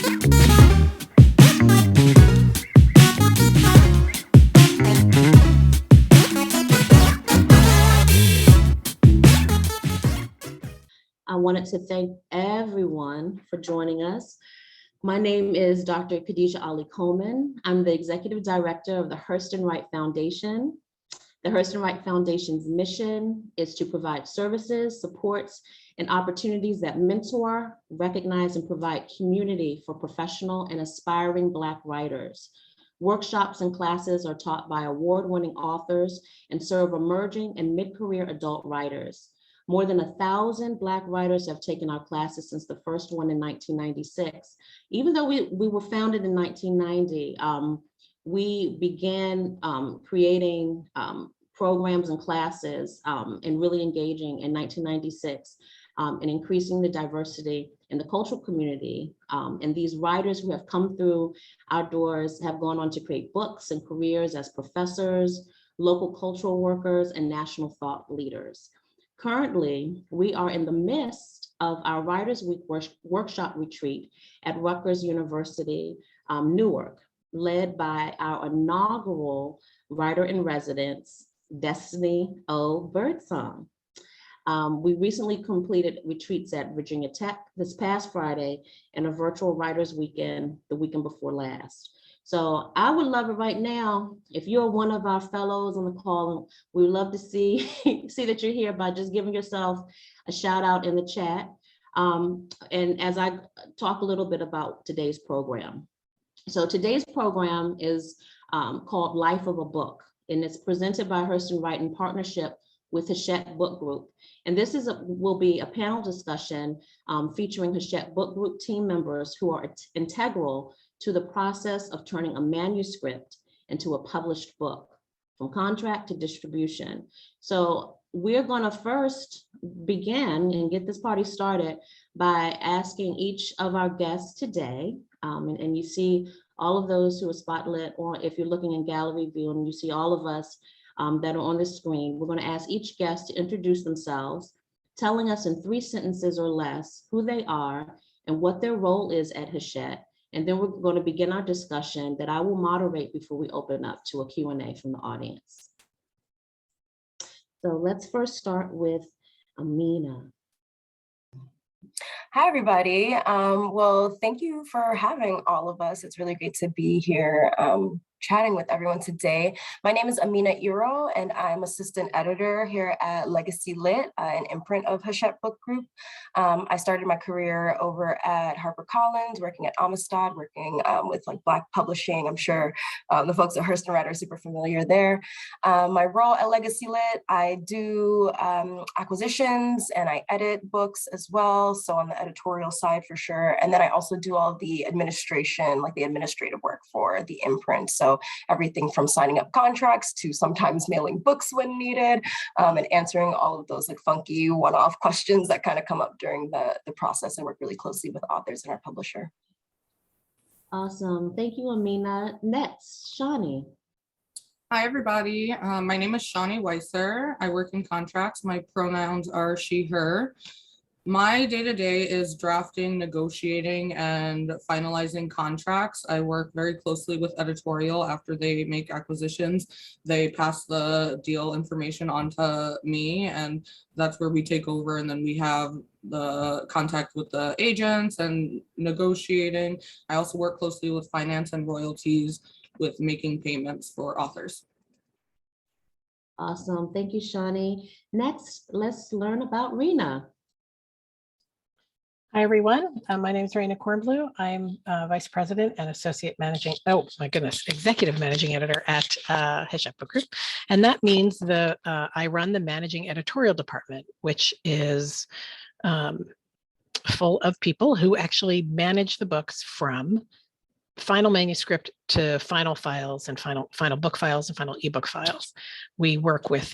I wanted to thank everyone for joining us. My name is Dr. Khadijah Ali-Coleman. I'm the Executive Director of the Hurston Wright Foundation. The Hurston Wright Foundation's mission is to provide services, supports, and opportunities that mentor, recognize, and provide community for professional and aspiring Black writers. Workshops and classes are taught by award-winning authors and serve emerging and mid-career adult writers. More than 1,000 Black writers have taken our classes since the first one in 1996. Even though we were founded in 1990, we began creating programs and classes and really engaging in 1996 and increasing the diversity in the cultural community. And these writers who have come through our doors have gone on to create books and careers as professors, local cultural workers, and national thought leaders. Currently, we are in the midst of our Writers Week workshop retreat at Rutgers University, Newark, led by our inaugural writer in residence, Destiny O. Birdsong. We recently completed retreats at Virginia Tech this past Friday and a virtual Writers Weekend the weekend before last. So I would love it right now, if you're one of our fellows on the call, we would love to see that you're here by just giving yourself a shout out in the chat. And as I talk a little bit about today's program. So today's program is called Life of a Book, and it's presented by Hurston Wright in partnership with Hachette Book Group. And this will be a panel discussion featuring Hachette Book Group team members who are integral to the process of turning a manuscript into a published book, from contract to distribution. So we're gonna first begin and get this party started by asking each of our guests today, and you see all of those who are spotlit, or if you're looking in gallery view and you see all of us that are on the screen, we're gonna ask each guest to introduce themselves, telling us in 3 sentences or less who they are and what their role is at Hachette. And then we're going to begin our discussion that I will moderate before we open up to a Q&A from the audience. So let's first start with Amina. Hi, everybody. Well, thank you for having all of us. It's really great to be here chatting with everyone today. My name is Amina Iro, and I'm assistant editor here at Legacy Lit, an imprint of Hachette Book Group. I started my career over at HarperCollins, working at Amistad, working with Black publishing. I'm sure the folks at Hurston Wright are super familiar there. My role at Legacy Lit, I do acquisitions and I edit books as well. So on the editorial side for sure. And then I also do all the administration, like the administrative work for the imprint. So everything from signing up contracts to sometimes mailing books when needed, and answering all of those funky one-off questions that kind of come up during the process. I work really closely with authors and our publisher. Awesome, thank you, Amina. Next, Shauni. Hi, everybody. My name is Shauni Weisser. I work in contracts. My pronouns are she, her. My day-to-day is drafting, negotiating, and finalizing contracts. I work very closely with editorial. After they make acquisitions, they pass the deal information on to me, and that's where we take over. And then we have the contact with the agents and negotiating. I also work closely with finance and royalties with making payments for authors. Awesome, thank you, Shauni. Next, let's learn about Rayna. Hi, everyone. My name is Rayna Kornblue. I'm Vice President and Executive Managing Editor at Hachette Book Group. And that means I run the Managing Editorial Department, which is full of people who actually manage the books from final manuscript to final files and final book files and final ebook files. We work with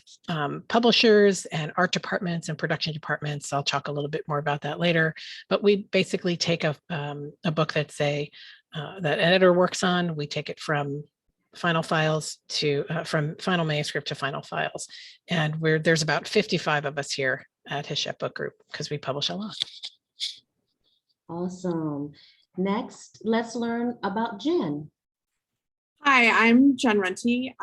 publishers and art departments and production departments. I'll talk a little bit more about that later, but we basically take a book that that editor works on. We take it from final files to from final manuscript to final files. And there's about 55 of us here at Hachette Book Group because we publish a lot. Awesome. Next, let's learn about Jen. Hi, I'm Jen Renty.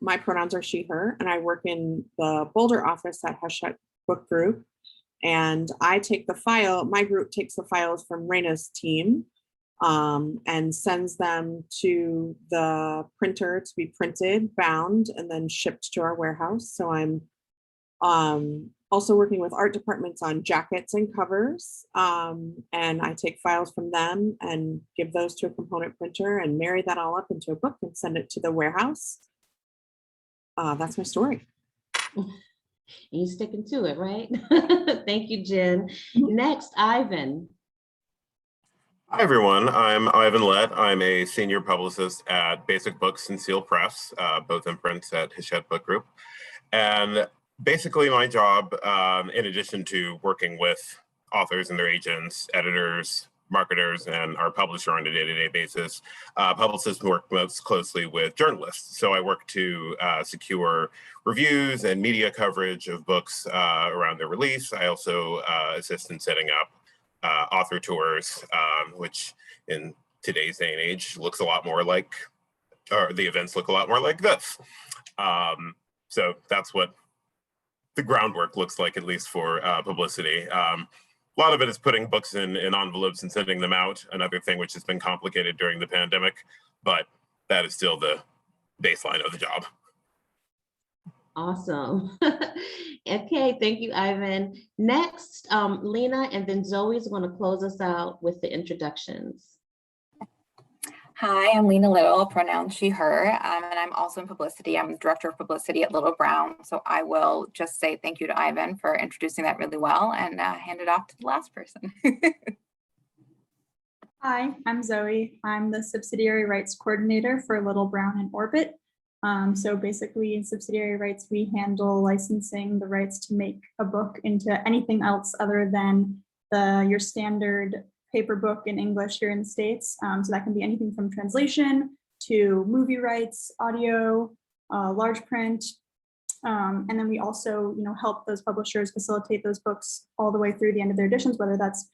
My pronouns are she, her, and I work in the Boulder office at Hachette Book Group. And I take my group takes the files from Rayna's team and sends them to the printer to be printed, bound, and then shipped to our warehouse. So I'm also working with art departments on jackets and covers. And I take files from them and give those to a component printer and marry that all up into a book and send it to the warehouse. That's my story. And you're sticking to it, right? Thank you, Jen. Next, Ivan. Hi, everyone. I'm Ivan Lett. I'm a senior publicist at Basic Books and Seal Press, both imprints at Hachette Book Group. And basically my job, in addition to working with authors and their agents, editors, marketers, and our publisher on a day-to-day basis, publicists work most closely with journalists. So I work to secure reviews and media coverage of books around their release. I also assist in setting up author tours, which in today's day and age looks a lot more like, or the events look a lot more like this. So that's what the groundwork looks like, at least for publicity. A lot of it is putting books in envelopes and sending them out, another thing which has been complicated during the pandemic, but that is still the baseline of the job. Awesome. Okay, thank you, Ivan. Next, Lena, and then Zoe is going to close us out with the introductions. Hi, I'm Lena Little, pronouns she, her, and I'm also in publicity. I'm the director of publicity at Little Brown. So I will just say thank you to Ivan for introducing that really well and hand it off to the last person. Hi, I'm Zoe. I'm the subsidiary rights coordinator for Little Brown and Orbit. So basically in subsidiary rights, we handle licensing the rights to make a book into anything else other than your standard paper book in English here in the States. So that can be anything from translation to movie rights, audio, large print. And then we also, help those publishers facilitate those books all the way through the end of their editions, whether that's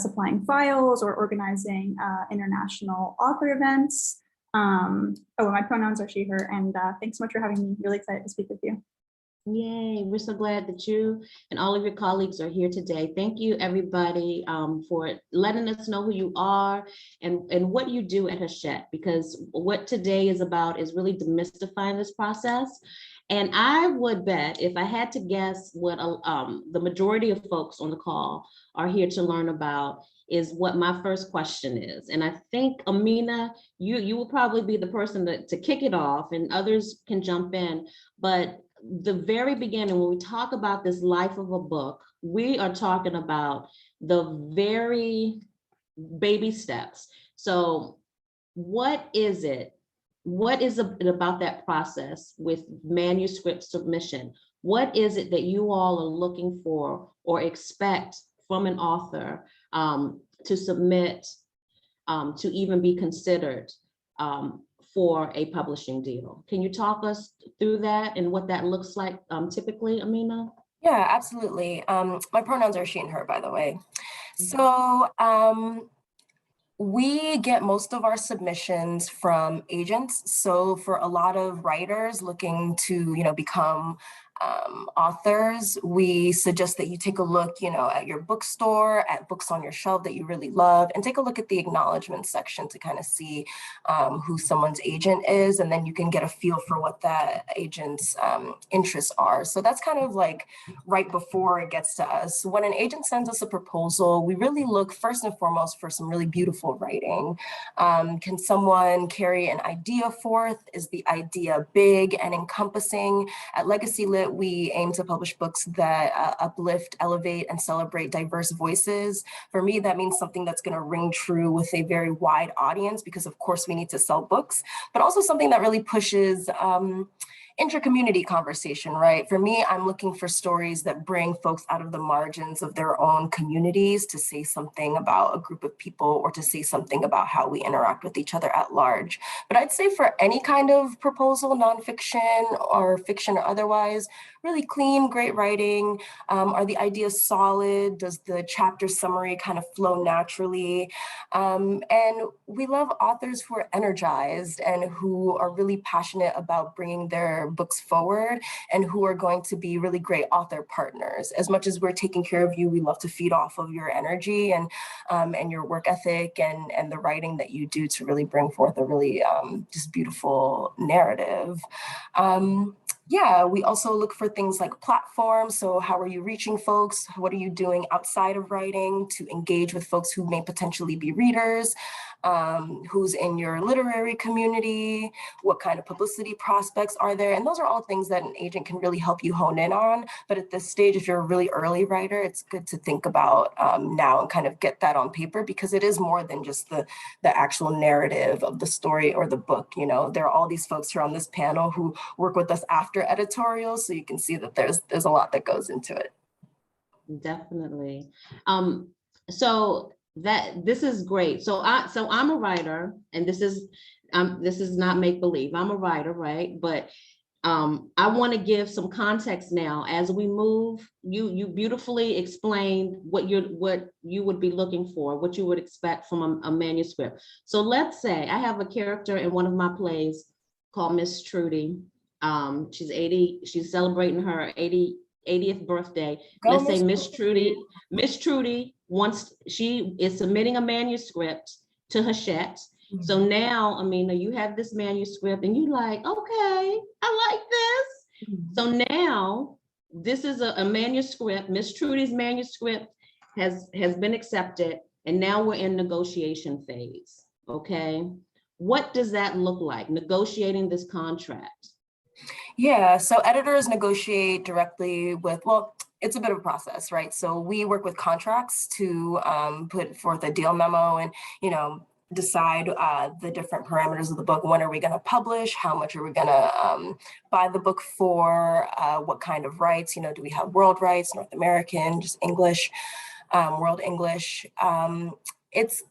supplying files or organizing international author events. My pronouns are she, her, and thanks so much for having me. Really excited to speak with you. Yay, we're so glad that you and all of your colleagues are here today. Thank you, everybody, for letting us know who you are and what you do at Hachette, because what today is about is really demystifying this process. And I would bet, if I had to guess what the majority of folks on the call are here to learn about, is what my first question is. And I think, Amina, you will probably be the person to kick it off, and others can jump in. But the very beginning, when we talk about this life of a book, we are talking about the very baby steps. So what is it? What is it about that process with manuscript submission? What is it that you all are looking for or expect from an author to submit, to even be considered for a publishing deal? Can you talk us through that and what that looks like typically, Amina? Yeah, absolutely. My pronouns are she and her, by the way. So we get most of our submissions from agents. So for a lot of writers looking to, become authors, we suggest that you take a look, at your bookstore, at books on your shelf that you really love, and take a look at the acknowledgement section to kind of see who someone's agent is, and then you can get a feel for what that agent's interests are. So that's kind of like right before it gets to us. When an agent sends us a proposal, we really look first and foremost for some really beautiful writing. Can someone carry an idea forth? Is the idea big and encompassing? At Legacy Lit, we aim to publish books that uplift, elevate, and celebrate diverse voices. For me, that means something that's going to ring true with a very wide audience, because of course we need to sell books, but also something that really pushes intra-community conversation, right? For me, I'm looking for stories that bring folks out of the margins of their own communities to say something about a group of people or to say something about how we interact with each other at large. But I'd say for any kind of proposal, nonfiction or fiction or otherwise, really clean, great writing. Are the ideas solid? Does the chapter summary kind of flow naturally? And we love authors who are energized and who are really passionate about bringing their books forward and who are going to be really great author partners. As much as we're taking care of you, we love to feed off of your energy and your work ethic and the writing that you do to really bring forth a really just beautiful narrative. Yeah, we also look for things like platforms. So how are you reaching folks? What are you doing outside of writing to engage with folks who may potentially be readers? Who's in your literary community? What kind of publicity prospects are there? And those are all things that an agent can really help you hone in on. But at this stage, if you're a really early writer, it's good to think about now and kind of get that on paper, because it is more than just the actual narrative of the story or the book. You know, there are all these folks here on this panel who work with us after editorials, so you can see that there's a lot that goes into it. Definitely. So this is great. So I'm a writer, and this is not make-believe. I'm a writer, right? But I want to give some context now as we move. You beautifully explained what you would be looking for, what you would expect from a manuscript. So let's say I have a character in one of my plays called Miss Trudy. She's 80. She's celebrating her 80th birthday. Let's say Miss Trudy she is submitting a manuscript to Hachette. Mm-hmm. So now, Amina, you have this manuscript and you like, okay, I like this. Mm-hmm. So now this is a manuscript. Miss Trudy's manuscript has been accepted, and now we're in negotiation phase. Okay. What does that look like, negotiating this contract? Yeah, so editors negotiate directly with, well, it's a bit of a process, right? So we work with contracts to put forth a deal memo and, you know, decide the different parameters of the book. When are we going to publish? How much are we going to buy the book for? What kind of rights? You know, do we have world rights, North American, just English, world English? It's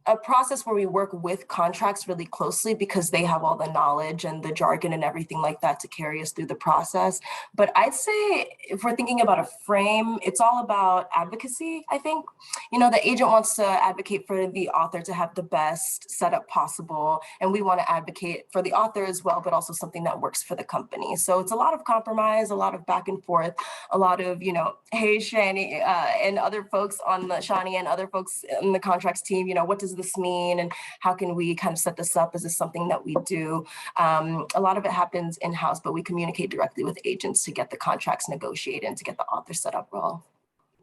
a process where we work with contracts really closely because they have all the knowledge and the jargon and everything like that to carry us through the process. But I'd say if we're thinking about a frame, it's all about advocacy, I think. You know, the agent wants to advocate for the author to have the best setup possible. And we want to advocate for the author as well, but also something that works for the company. So it's a lot of compromise, a lot of back and forth, a lot of, you know, hey, Shauni and other folks on the Shauni and other folks in the contracts team, you know, what does this mean and how can we kind of set this up? Is this something that we do? A lot of it happens in-house, but we communicate directly with agents to get the contracts negotiated and to get the author set up well.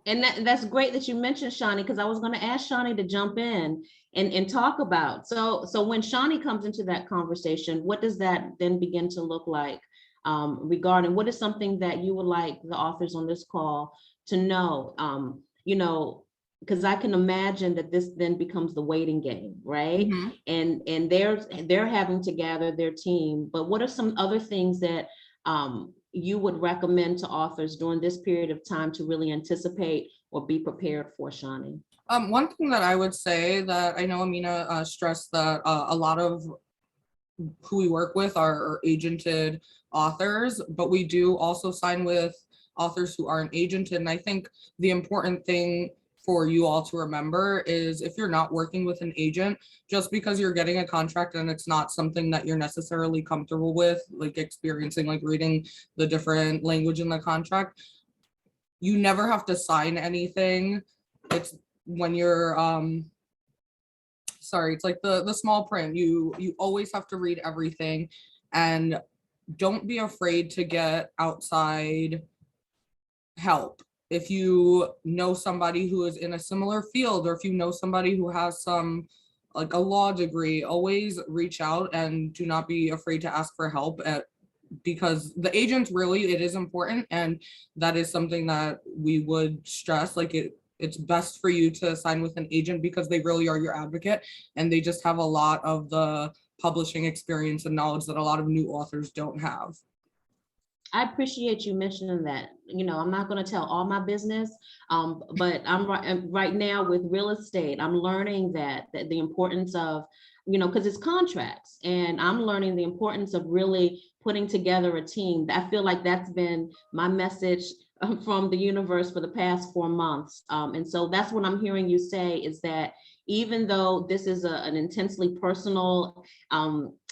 And that's great that you mentioned Shauni, because I was going to ask Shauni to jump in and talk about. So when Shauni comes into that conversation, what does that then begin to look like regarding what is something that you would like the authors on this call to know? You know, because I can imagine that this then becomes the waiting game, right? Mm-hmm. And they're having to gather their team. But what are some other things that you would recommend to authors during this period of time to really anticipate or be prepared for, Shauni? One thing that I would say that I know Amina stressed that a lot of who we work with are agented authors, but we do also sign with authors who aren't agented. And I think the important thing for you all to remember is if you're not working with an agent, just because you're getting a contract and it's not something that you're necessarily comfortable with, like experiencing, like reading the different language in the contract, you never have to sign anything. It's when you're, it's like the small print, you always have to read everything, and don't be afraid to get outside help. If you know somebody who is in a similar field, or if you know somebody who has some, like a law degree, always reach out and do not be afraid to ask for help because the agents really, it is important. And that is something that we would stress, like it's best for you to sign with an agent because they really are your advocate. And they just have a lot of the publishing experience and knowledge that a lot of new authors don't have. I appreciate you mentioning that. You know, I'm not going to tell all my business, but right now with real estate, I'm learning that the importance of, you know, because it's contracts, and I'm learning the importance of really putting together a team. I feel like that's been my message from the universe for the past 4 months. And so that's what I'm hearing you say, is that even though this is an intensely personal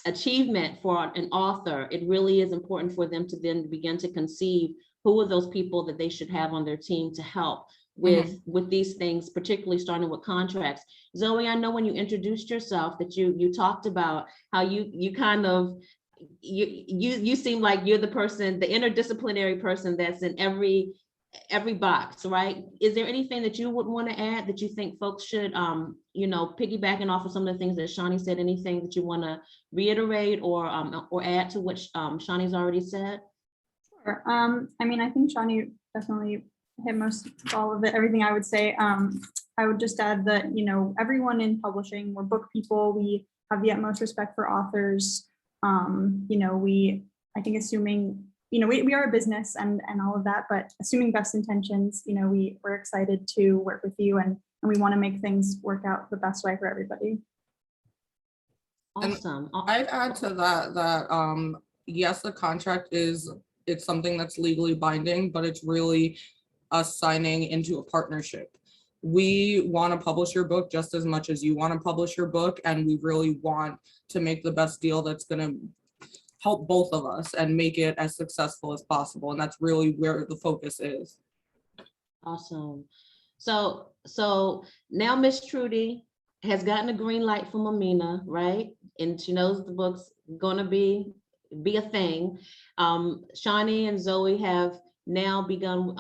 achievement for an author, it really is important for them to then begin to conceive who are those people that they should have on their team to help with these things, particularly starting with contracts. Zoe, I know when you introduced yourself that you talked about how you kind of, you seem like you're the person, the interdisciplinary person that's in every box, right? Is there anything that you would want to add that you think folks should, you know, piggybacking off of some of the things that Shauni said, anything that you want to reiterate or add to what Shaunie's already said? Sure. I mean, I think Shauni definitely hit most all of it, everything I would say. I would just add that, you know, everyone in publishing, we're book people, we have the utmost respect for authors. You know, I think assuming, you know, we are a business and all of that, but assuming best intentions, you know, we're excited to work with you, and we want to make things work out the best way for everybody. Awesome. I'd add to that yes, the contract it's something that's legally binding, but it's really us signing into a partnership. We want to publish your book just as much as you want to publish your book, and we really want to make the best deal that's going to help both of us and make it as successful as possible. And that's really where the focus is. Awesome. So now Miss Trudy has gotten a green light from Amina, right? And she knows the book's gonna be a thing. Shauni and Zoe have now begun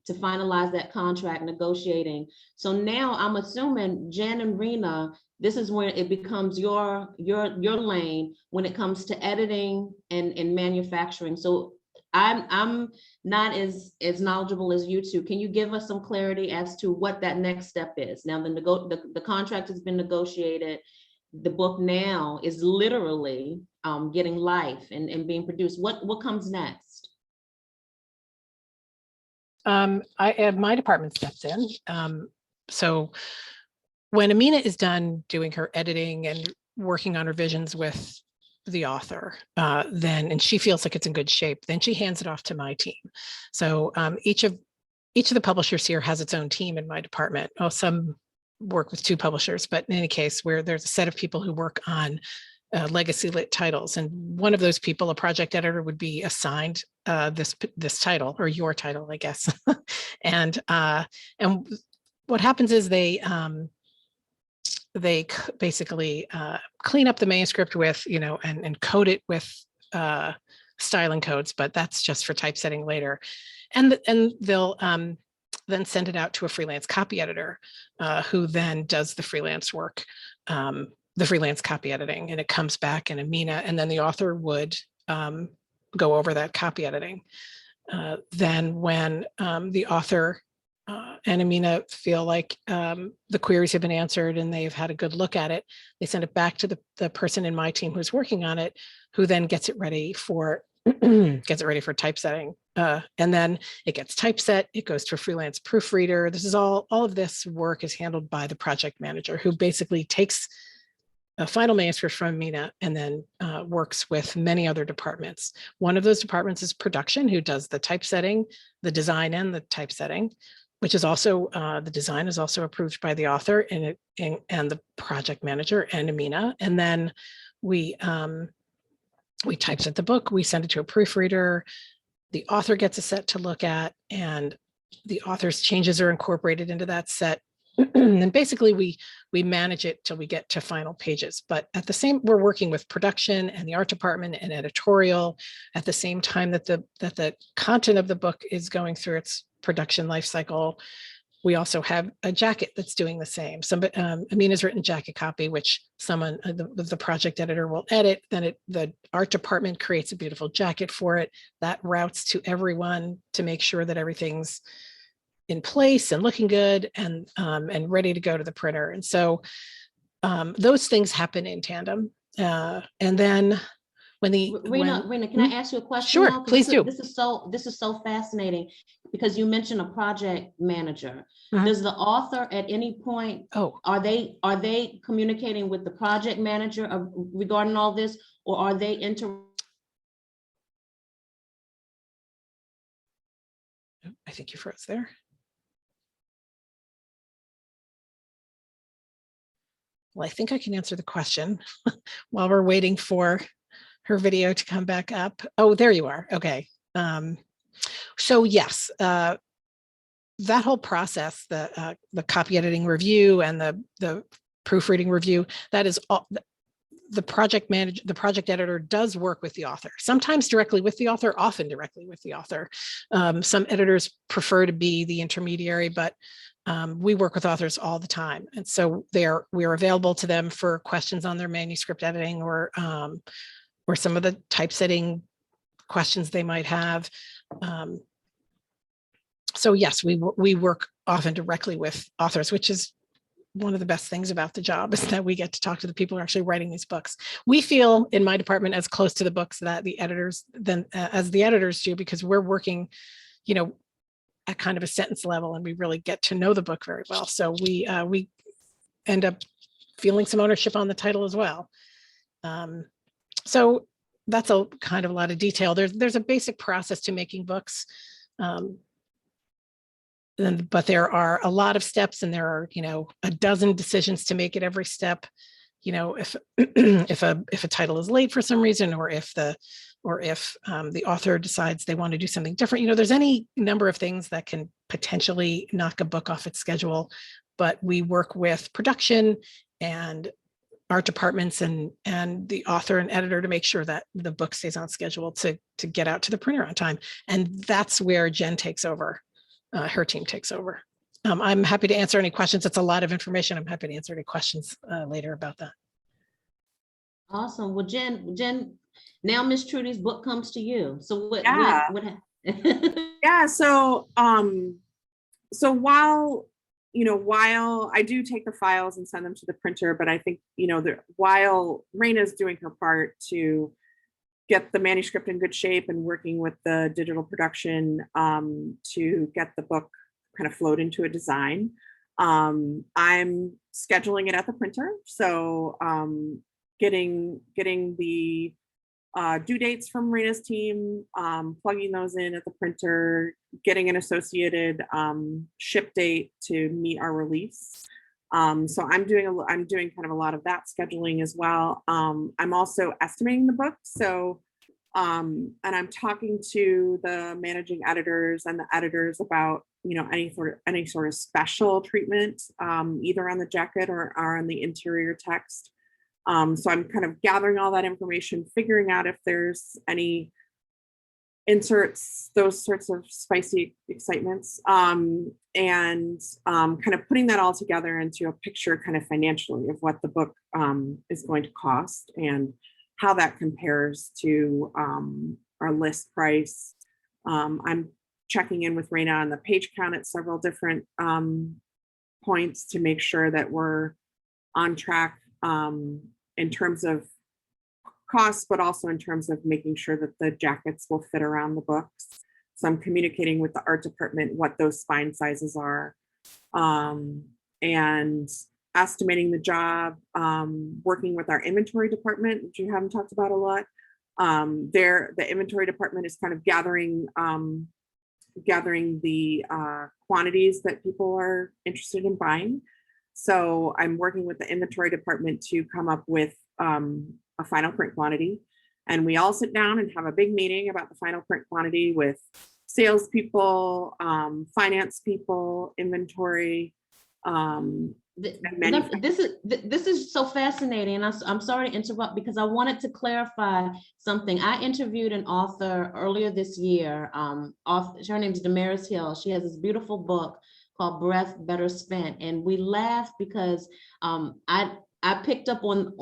to finalize that contract negotiating. So now I'm assuming Jen and Rayna, this is where it becomes your lane when it comes to editing and manufacturing. So I'm not as knowledgeable as you two. Can you give us some clarity as to what that next step is? Now the contract has been negotiated. The book now is literally getting life and being produced. What comes next? My department steps in. So when Amina is done doing her editing and working on revisions with the author, and she feels like it's in good shape, then she hands it off to my team. So each of the publishers here has its own team in my department. Oh, some work with 2 publishers, but in any case, where there's a set of people who work on legacy lit titles, and one of those people, a project editor, would be assigned this title, or your title, I guess. and what happens is they basically clean up the manuscript with, you know, and code it with styling codes, but that's just for typesetting later. And they'll then send it out to a freelance copy editor who then does the freelance work, the freelance copy editing, and it comes back in Amina, and then the author would go over that copy editing. Then when the author and Amina feel like the queries have been answered and they've had a good look at it, they send it back to the person in my team who's working on it, who then gets it ready for typesetting. And then it gets typeset, it goes to a freelance proofreader. This is all of this work is handled by the project manager, who basically takes a final manuscript from Amina and then works with many other departments. One of those departments is production, who does the typesetting, the design, and the typesetting, which is also, the design is also approved by the author and the project manager and Amina. And then we typeset the book, we send it to a proofreader, the author gets a set to look at, and the author's changes are incorporated into that set. And basically we manage it till we get to final pages. But at the same, we're working with production and the art department and editorial at the same time that the content of the book is going through its production life cycle. We also have a jacket that's doing the same. Amina's written jacket copy, which someone, the project editor, will edit. Then the art department creates a beautiful jacket for it that routes to everyone to make sure that everything's in place and looking good and ready to go to the printer. And so those things happen in tandem. And then when Rayna, can I ask you a question? Sure, now? 'Cause please do. This is so fascinating because you mentioned a project manager. Mhm. Does the author at any point, Oh, are they communicating with the project manager regarding all this, or are they I think you froze there. Well, I think I can answer the question while we're waiting for her video to come back up. Oh, there you are. Okay. So yes, that whole process, the copy editing review and the proofreading review, that is all. The project manager, the project editor does work with the author, sometimes directly with the author, often directly with the author. Some editors prefer to be the intermediary, but we work with authors all the time. And so we're available to them for questions on their manuscript editing or some of the typesetting questions they might have. So yes, we work often directly with authors, which is one of the best things about the job, is that we get to talk to the people who are actually writing these books. We feel in my department as close to the books that the editors as the editors do, because we're working, at kind of a sentence level, and we really get to know the book very well. So we end up feeling some ownership on the title as well. So that's a kind of a lot of detail. There's a basic process to making books. But there are a lot of steps, and there are, a dozen decisions to make at every step. If if a title is late for some reason, or if the author decides they want to do something different, there's any number of things that can potentially knock a book off its schedule. But we work with production and art departments and the author and editor to make sure that the book stays on schedule to get out to the printer on time. And that's where Jen takes over. Her team takes over. I'm happy to answer any questions. It's a lot of information. I'm happy to answer any questions later about that. Awesome. Well, Jen, now Miss Trudy's book comes to you. So what Yeah. So while I do take the files and send them to the printer, but I think, while Rayna's doing her part to get the manuscript in good shape and working with the digital production to get the book kind of flowed into a design, I'm scheduling it at the printer. So getting the due dates from Rayna's team, plugging those in at the printer, getting an associated ship date to meet our release. So I'm doing kind of a lot of that scheduling as well. I'm also estimating the book. So, and I'm talking to the managing editors and the editors about, any sort of special treatment, either on the jacket or on the interior text. So I'm kind of gathering all that information, figuring out if there's any inserts, those sorts of spicy excitements, and kind of putting that all together into a picture kind of financially of what the book is going to cost and how that compares to our list price. I'm checking in with Rayna on the page count at several different points to make sure that we're on track in terms of costs, but also in terms of making sure that the jackets will fit around the books. So I'm communicating with the art department what those spine sizes are, and estimating the job, working with our inventory department, which you haven't talked about a lot. The inventory department is kind of gathering the quantities that people are interested in buying. So I'm working with the inventory department to come up with a final print quantity. And we all sit down and have a big meeting about the final print quantity with salespeople, finance people, inventory. This is so fascinating. And I'm sorry to interrupt because I wanted to clarify something. I interviewed an author earlier this year. Her name is Damaris Hill. She has this beautiful book called Breath Better Spent. And we laughed because I picked up on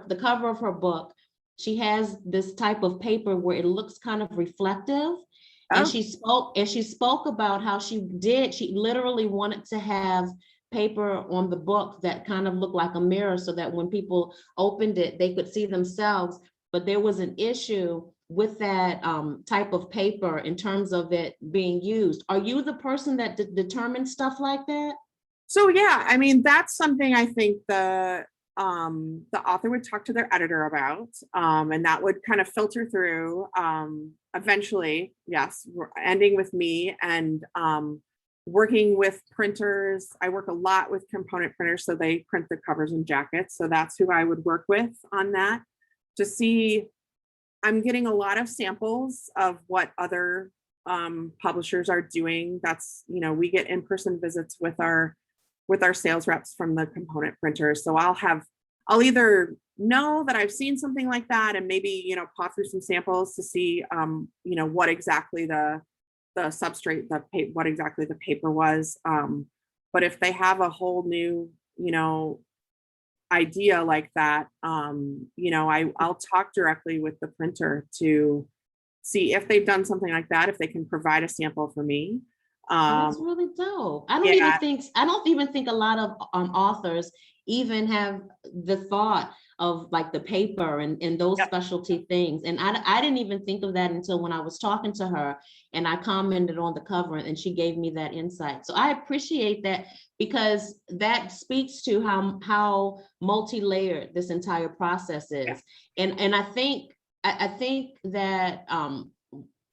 the cover of her book. She has this type of paper where it looks kind of reflective. And she spoke about how she literally wanted to have paper on the book that kind of looked like a mirror so that when people opened it, they could see themselves. but there was an issue with that type of paper in terms of it being used. Are you the person that determines stuff like that? So yeah, I mean, that's something I think the author would talk to their editor about, and that would kind of filter through. Eventually, yes, ending with me and working with printers. I work a lot with component printers, so they print the covers and jackets. So that's who I would work with on that to see. I'm getting a lot of samples of what other publishers are doing. That's, we get in-person visits with our sales reps from the component printers. So I'll either know that I've seen something like that and maybe, paw through some samples to see, what exactly the substrate, what exactly the paper was. But if they have a whole new, idea like that, I'll talk directly with the printer to see if they've done something like that, if they can provide a sample for me. That's really dope. I don't even think a lot of authors even have the thought of like the paper and those specialty things. And I didn't even think of that until when I was talking to her and I commented on the cover and she gave me that insight. So I appreciate that, because that speaks to how multi-layered this entire process is. And I think that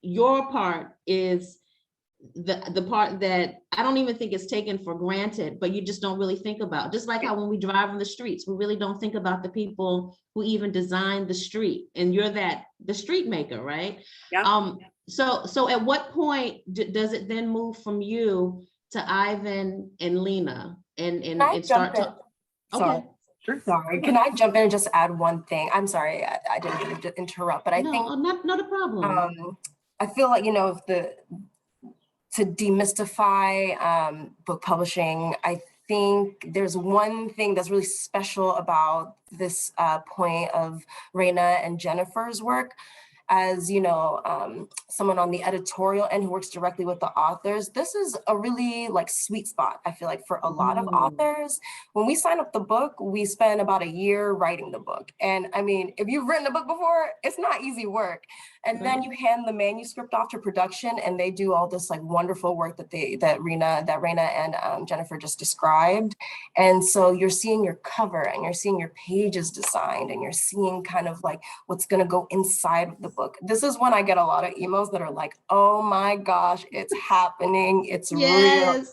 your part is the part that I don't even think is taken for granted, but you just don't really think about. Just like how when we drive on the streets, we really don't think about the people who even designed the street, and you're the street maker, right? Yeah. So at what point does it then move from you to Ivan and Lena and start to? Okay. Sure. Sorry, can I jump in and just add one thing? I'm sorry, I didn't mean to interrupt, but I think not a problem. I feel like, to demystify book publishing, I think there's one thing that's really special about this point of Rayna and Jennifer's work. As someone on the editorial end who works directly with the authors, this is a really sweet spot, I feel like, for a lot of authors. When we sign up the book, we spend about a year writing the book. And I mean, if you've written a book before, it's not easy work. And then you hand the manuscript off to production and they do all this wonderful work that Rayna and Jennifer just described. And so you're seeing your cover and you're seeing your pages designed and you're seeing kind of what's going to go inside of the book. This is when I get a lot of emails that are like, oh my gosh, it's happening. It's real.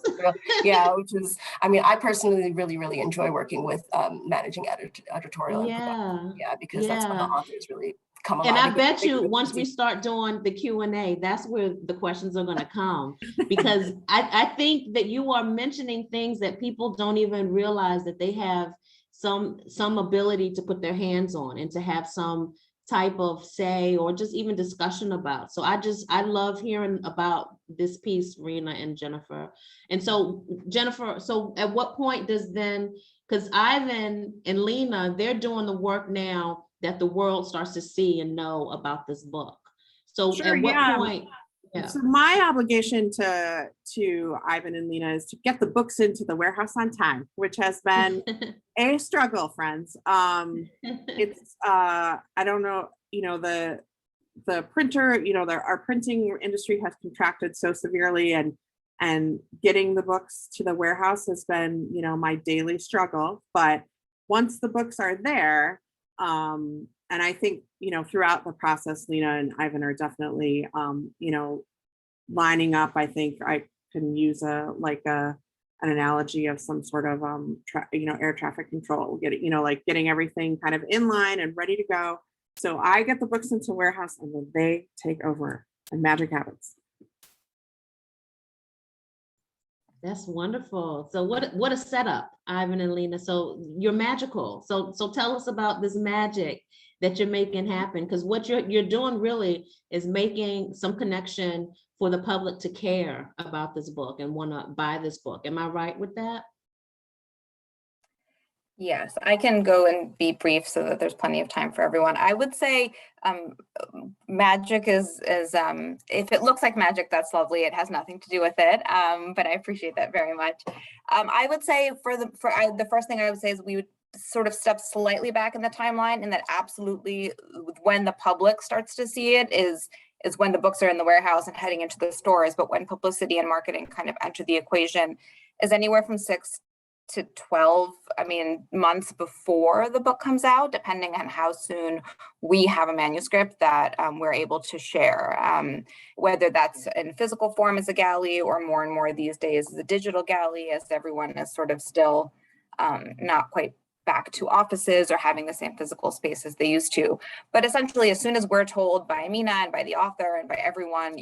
Yeah, which is, I mean, I personally really, really enjoy working with managing editorial and production. Yeah, because that's when the authors really come alive. And I bet you once we start doing the Q&A, that's where the questions are going to come, because I think that you are mentioning things that people don't even realize that they have some ability to put their hands on and to have some type of say or just even discussion about. So I love hearing about this piece, Rayna and Jennifer. And so Jennifer, so at what point does then, because Ivan and Lena, they're doing the work now that the world starts to see and know about this book. So at what point? Yeah. So my obligation to Ivan and Lena is to get the books into the warehouse on time, which has been a struggle, friends. It's I don't know, the printer, our printing industry has contracted so severely, and getting the books to the warehouse has been, my daily struggle. But once the books are there, and I think, throughout the process, Lena and Ivan are definitely, lining up. I think I can use an analogy of some sort of, air traffic control, getting everything kind of in line and ready to go. So I get the books into warehouse and then they take over and magic happens. That's wonderful. So what a setup, Ivan and Lena. So you're magical. So tell us about this magic that you're making happen, because what you're doing really is making some connection for the public to care about this book and want to buy this book. Am I right with that? Yes, I can go and be brief so that there's plenty of time for everyone. I would say magic is if it looks like magic, that's lovely. It has nothing to do with it, but I appreciate that very much. I would say the first thing I would say is we would sort of step slightly back in the timeline, and that absolutely when the public starts to see it is when the books are in the warehouse and heading into the stores. But when publicity and marketing kind of enter the equation is anywhere from 6 to 12, months before the book comes out, depending on how soon we have a manuscript that we're able to share, whether that's in physical form as a galley or more and more these days as a digital galley, as everyone is sort of still not quite back to offices or having the same physical space as they used to. But essentially, as soon as we're told by Amina and by the author and by everyone,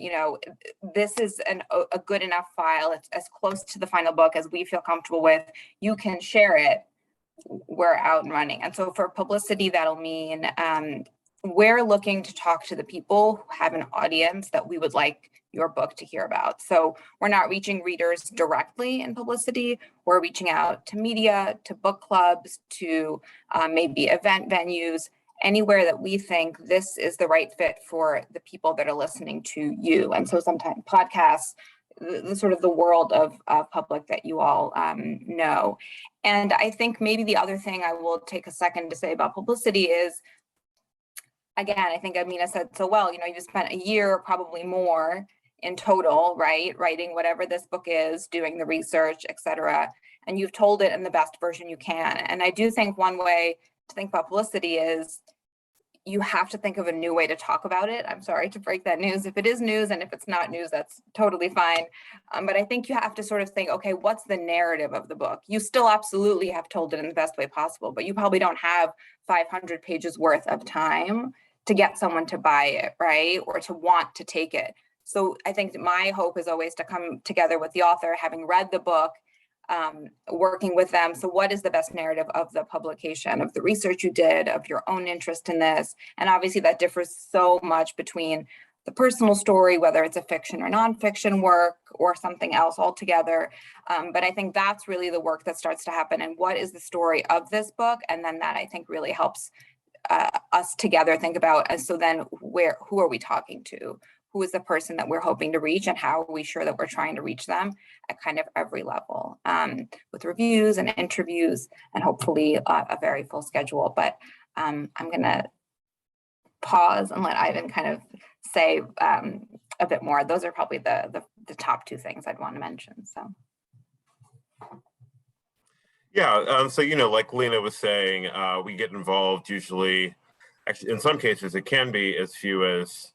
this is a good enough file, it's as close to the final book as we feel comfortable with, you can share it, we're out and running. And so for publicity, that'll mean we're looking to talk to the people who have an audience that we would like your book to hear about. So we're not reaching readers directly in publicity. We're reaching out to media, to book clubs, to maybe event venues, anywhere that we think this is the right fit for the people that are listening to you. And so sometimes podcasts, the sort of the world of public that you all know. And I think maybe the other thing I will take a second to say about publicity is, again, I think Amina said so well, you spent a year, probably more in total, right? Writing whatever this book is, doing the research, et cetera. And you've told it in the best version you can. And I do think one way to think about publicity is you have to think of a new way to talk about it. I'm sorry to break that news if it is news, and if it's not news, that's totally fine. But I think you have to sort of think, okay, what's the narrative of the book? You still absolutely have told it in the best way possible, but you probably don't have 500 pages worth of time to get someone to buy it, right? Or to want to take it. So I think my hope is always to come together with the author, having read the book, working with them. So what is the best narrative of the publication, of the research you did, of your own interest in this? And obviously that differs so much between the personal story, whether it's a fiction or nonfiction work or something else altogether. But I think that's really the work that starts to happen. And what is the story of this book? And then that I think really helps us together think about, so then who are we talking to? Who is the person that we're hoping to reach, and how are we sure that we're trying to reach them at kind of every level, with reviews and interviews and hopefully a very full schedule. But I'm gonna pause and let Ivan kind of say a bit more. Those are probably the top two things I'd want to mention, so. Yeah, so, like Lena was saying, we get involved usually, actually, in some cases, it can be as few as,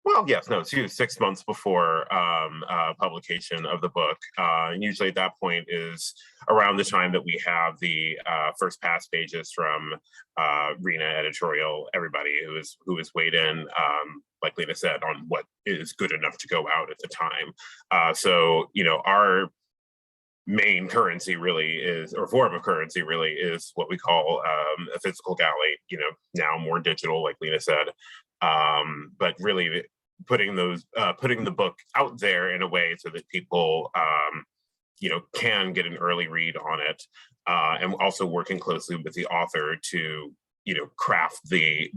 it's few 6 months before publication of the book. And usually at that point is around the time that we have the first pass pages from Rayna, editorial, everybody who is weighed in, like Lena said, on what is good enough to go out at the time. So, our main currency really is, or form of currency really is, what we call a physical galley, now more digital, like Lena said. But really putting the book out there in a way so that people can get an early read on it, and also working closely with the author to craft the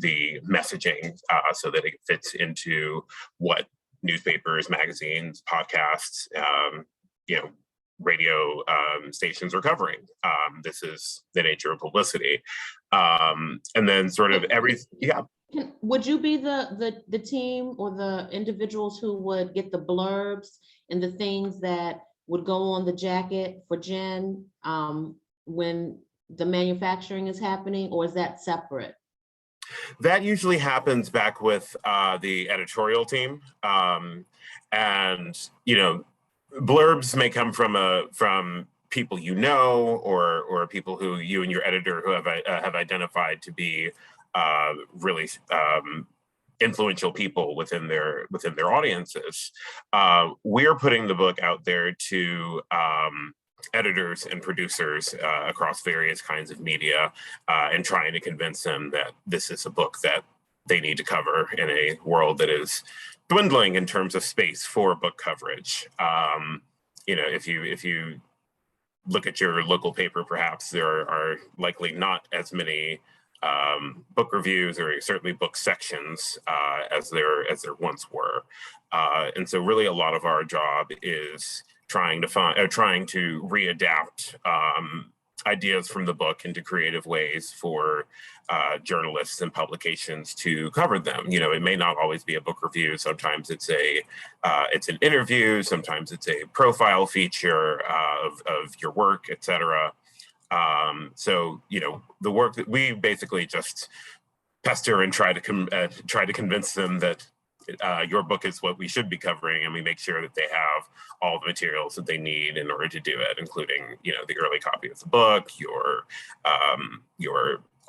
messaging so that it fits into what newspapers, magazines, podcasts, radio stations are covering. This is the nature of publicity. And then sort of Would you be the team or the individuals who would get the blurbs and the things that would go on the jacket for Jen when the manufacturing is happening, or is that separate? That usually happens back with the editorial team. And, blurbs may come from people or people who you and your editor who have identified to be really influential people within their audiences. We're putting the book out there to editors and producers across various kinds of media, and trying to convince them that this is a book that they need to cover in a world that is dwindling in terms of space for book coverage. If you look at your local paper, perhaps there are likely not as many book reviews or certainly book sections as there once were. And so really a lot of our job is trying to readapt ideas from the book into creative ways for journalists and publications to cover them. You know, it may not always be a book review. Sometimes it's an interview. Sometimes it's a profile feature of your work, etc. So, you know, the work that we basically just pester and try to convince them that your book is what we should be covering, and we make sure that they have all the materials that they need in order to do it, including, you know, the early copy of the book, your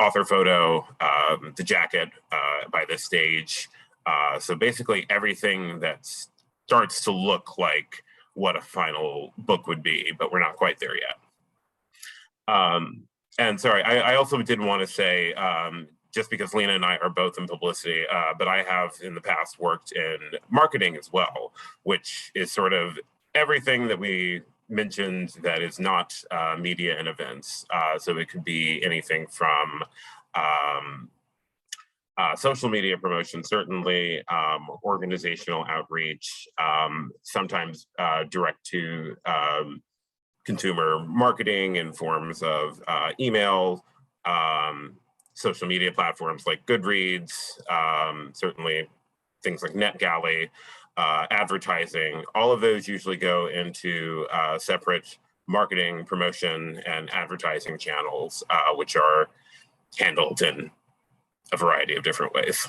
author photo, the jacket by this stage. So basically everything that starts to look like what a final book would be, but we're not quite there yet. And sorry, I also did want to say, just because Lena and I are both in publicity, but I have in the past worked in marketing as well, which is sort of everything that we mentioned that is not media and events. So it could be anything from social media promotion, certainly, organizational outreach, sometimes direct to consumer marketing in forms of email, social media platforms like Goodreads, certainly things like NetGalley, advertising. All of those usually go into separate marketing, promotion, and advertising channels, which are handled in a variety of different ways.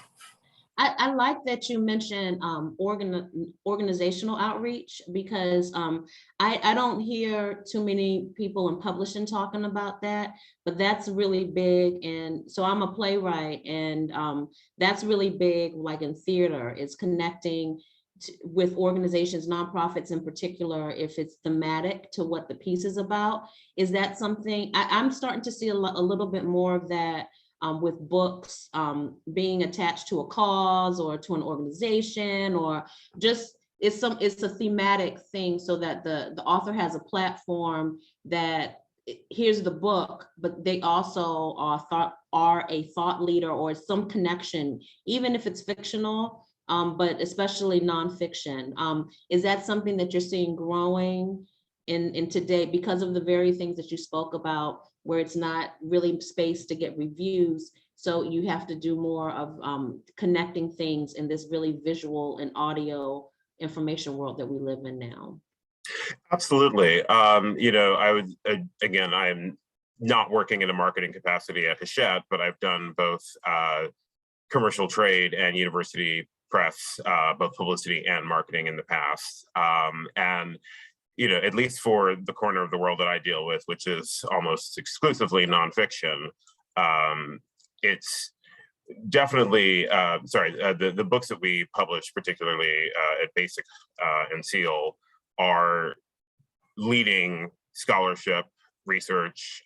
I like that you mentioned organizational outreach, because I don't hear too many people in publishing talking about that, but that's really big. And so I'm a playwright, and that's really big, like in theater, is connecting with organizations, nonprofits in particular, if it's thematic to what the piece is about. Is that something I'm starting to see a little bit more of that? With books being attached to a cause or to an organization, or just it's a thematic thing, so that the author has a platform that here's the book, but they also are a thought leader or some connection, even if it's fictional, but especially nonfiction. Is that something that you're seeing growing in today because of the very things that you spoke about, where it's not really space to get reviews? So you have to do more of connecting things in this really visual and audio information world that we live in now. Absolutely. You know, I would, again, I'm not working in a marketing capacity at Hachette, but I've done both commercial trade and university press, both publicity and marketing in the past. And you know, at least for the corner of the world that I deal with, which is almost exclusively nonfiction, it's definitely, the books that we publish, particularly at Basic and Seal, are leading scholarship, research,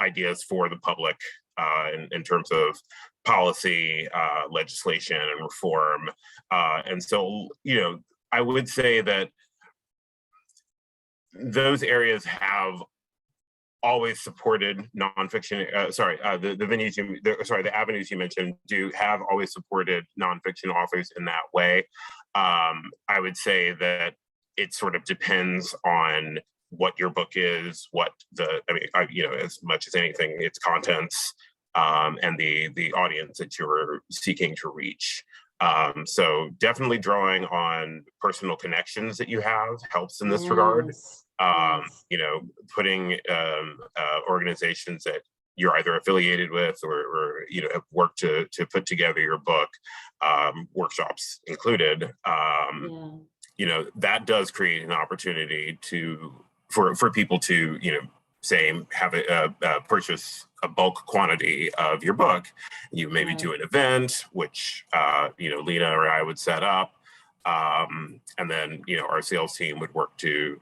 ideas for the public in terms of policy, legislation, and reform. And so, you know, I would say that those areas have always supported nonfiction. The avenues you mentioned have always supported nonfiction authors in that way. I would say that it sort of depends on what your book is, you know, as much as anything, its contents and the audience that you're seeking to reach. So definitely drawing on personal connections that you have helps in this regard. You know, putting organizations that you're either affiliated with or you know, have worked to put together your book, workshops included. You know, that does create an opportunity for people to, you know, say have purchase a bulk quantity of your book. You maybe do an event, which you know, Lena or I would set up. And then, you know, our sales team would work to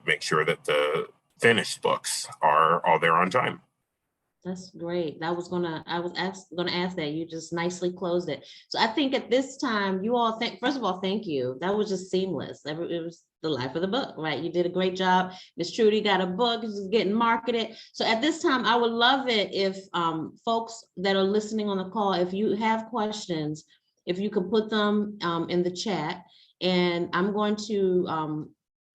make sure that the finished books are all there on time. That's great. I was gonna ask that. You just nicely closed it. So I think at this time, you all first of all, thank you. That was just seamless. It was the life of the book, right? You did a great job. Miss Trudy got a book, it's just getting marketed. So at this time, I would love it if folks that are listening on the call, if you have questions, if you could put them in the chat. And I'm going to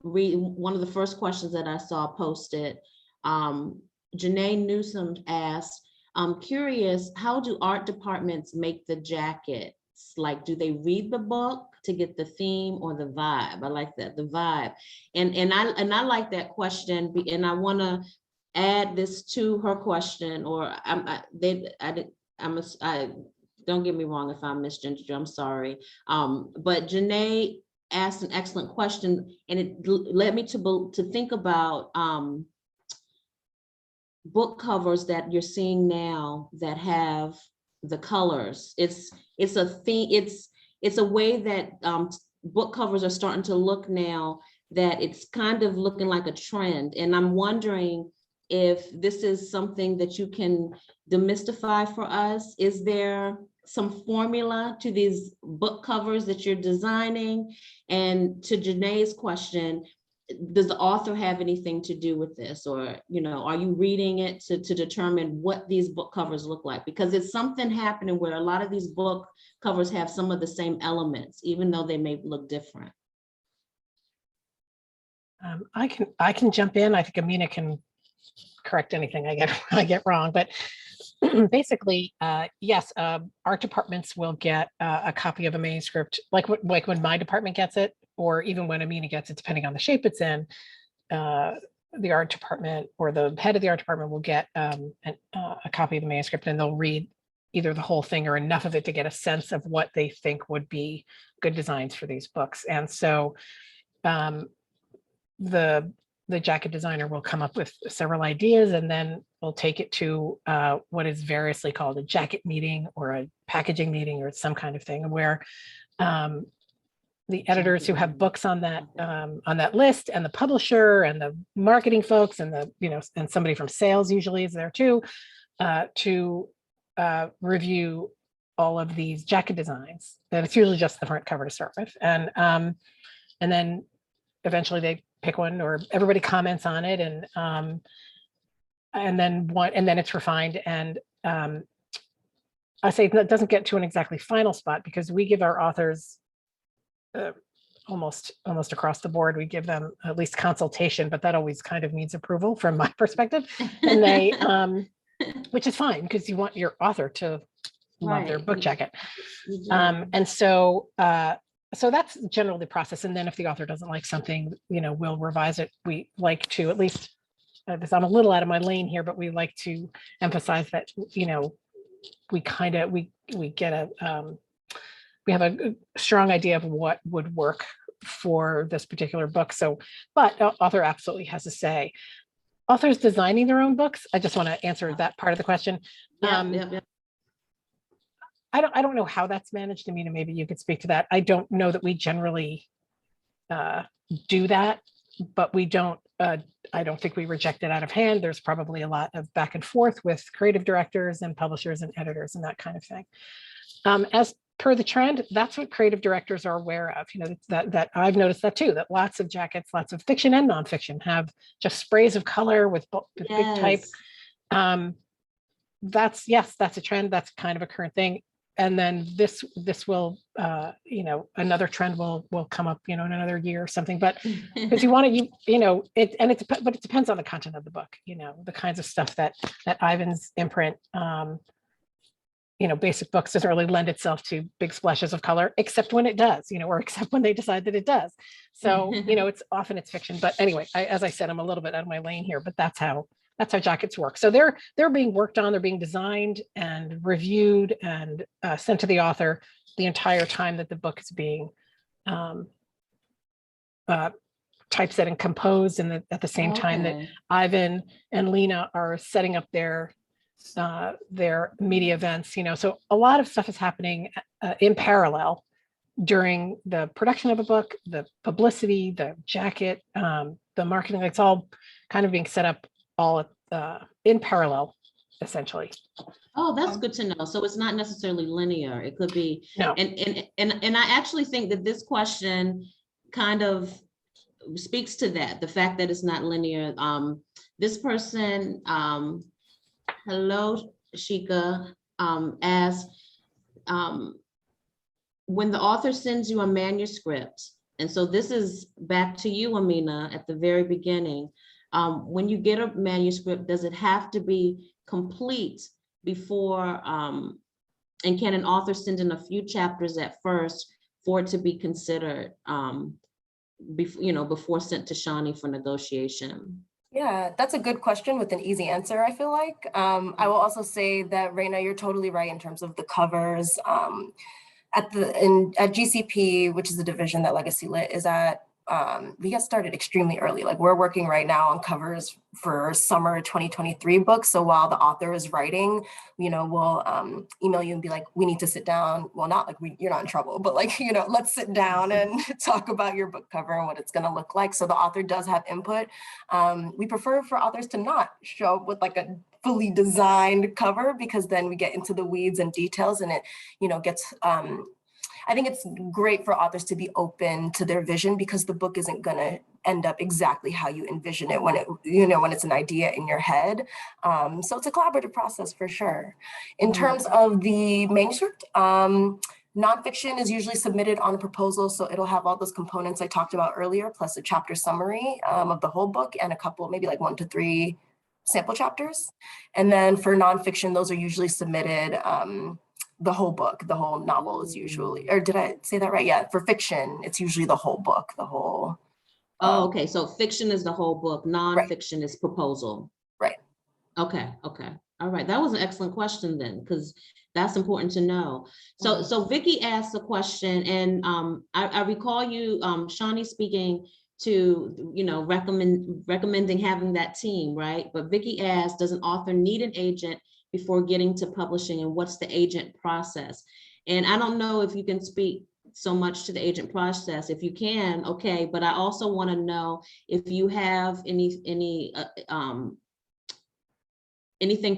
read one of the first questions that I saw posted. Janae Newsom asked, I'm curious, how do art departments make the jackets? Like, do they read the book to get the theme or the vibe? I like that, the vibe. And I like that question, and I want to add this to her question, or don't get me wrong if I misgendered you, I'm sorry. But Janae asked an excellent question, and it led me to think about book covers that you're seeing now that have the colors. It's a thing. It's a way that book covers are starting to look now, that it's kind of looking like a trend. And I'm wondering if this is something that you can demystify for us. Is there some formula to these book covers that you're designing? And to Janae's question, does the author have anything to do with this? Or, you know, are you reading it to determine what these book covers look like? Because it's something happening where a lot of these book covers have some of the same elements, even though they may look different. I can jump in. I think Amina can correct anything I get wrong, but basically, yes, art departments will get a copy of a manuscript, like when my department gets it, or even when Amina gets it, depending on the shape it's in. The art department or the head of the art department will get a copy of the manuscript, and they'll read either the whole thing or enough of it to get a sense of what they think would be good designs for these books. And so the jacket designer will come up with several ideas, and then we'll take it to what is variously called a jacket meeting or a packaging meeting or some kind of thing, where the editors who have books on that list, and the publisher and the marketing folks and and somebody from sales usually is there too, to review all of these jacket designs. And it's usually just the front cover to start with, and then eventually they pick one, or everybody comments on it, and then it's refined. And I say that doesn't get to an exactly final spot, because we give our authors almost across the board, we give them at least consultation, but that always kind of needs approval from my perspective. And they which is fine, because you want your author to love their book jacket. And so that's generally the process. And then if the author doesn't like something, we'll revise it. We like to, at least, I'm a little out of my lane here, but we like to emphasize that, we have a strong idea of what would work for this particular book. So, but author absolutely has a say. Authors designing their own books, I just want to answer that part of the question. I don't know how that's managed. Amina, maybe you could speak to that. I don't know that we generally do that, but we don't. I don't think we reject it out of hand. There's probably a lot of back and forth with creative directors and publishers and editors and that kind of thing. As per the trend, that's what creative directors are aware of. That I've noticed that too, that lots of jackets, lots of fiction and nonfiction, have just sprays of color with big type. That's a trend. That's kind of a current thing. And then this will, another trend will come up, in another year or something. But because it depends on the content of the book. The kinds of stuff that Ivan's imprint, basic books doesn't really lend itself to big splashes of color, except when it does, or except when they decide that it does. So, it's fiction. But anyway, as I said, I'm a little bit out of my lane here, but that's how jackets work. So they're being worked on, they're being designed and reviewed and sent to the author the entire time that the book is being typeset and composed, and at the same time that Ivan and Lena are setting up their media events. So a lot of stuff is happening in parallel during the production of a book, the publicity, the jacket, the marketing. It's all kind of being set up all in parallel, essentially. Oh, that's good to know. So it's not necessarily linear. It could be. No. And I actually think that this question kind of speaks to that, the fact that it's not linear. This person, hello, Shika, asked, when the author sends you a manuscript, and so this is back to you, Amina, at the very beginning, When you get a manuscript, does it have to be complete before, and can an author send in a few chapters at first for it to be considered, before sent to Shauni for negotiation? Yeah, that's a good question with an easy answer, I feel like. I will also say that, Rayna, you're totally right in terms of the covers. At GCP, which is the division that Legacy Lit is at, we got started extremely early. Like, we're working right now on covers for summer 2023 books. So while the author is writing, we'll email you and be like, we need to sit down. Well, not like you're not in trouble, but like, let's sit down and talk about your book cover and what it's going to look like. So the author does have input. We prefer for authors to not show up with like a fully designed cover, because then we get into the weeds and details, and it, gets, I think it's great for authors to be open to their vision, because the book isn't going to end up exactly how you envision it when it's an idea in your head. So it's a collaborative process for sure. In terms of the manuscript, nonfiction is usually submitted on a proposal, so it'll have all those components I talked about earlier, plus a chapter summary of the whole book and a couple, maybe like 1 to 3 sample chapters. And then for nonfiction, those are usually submitted the whole book, the whole novel is usually, or did I say that right? Yeah, for fiction, it's usually the whole book, the whole. Okay, so fiction is the whole book, nonfiction is proposal. Right. Okay, all right, that was an excellent question then, because that's important to know. So Vicky asked a question, and I recall you, Shauni, speaking to, recommending having that team, right? But Vicky asked, does an author need an agent before getting to publishing, and what's the agent process? And I don't know if you can speak so much to the agent process. If you can, okay, but I also want to know if you have anything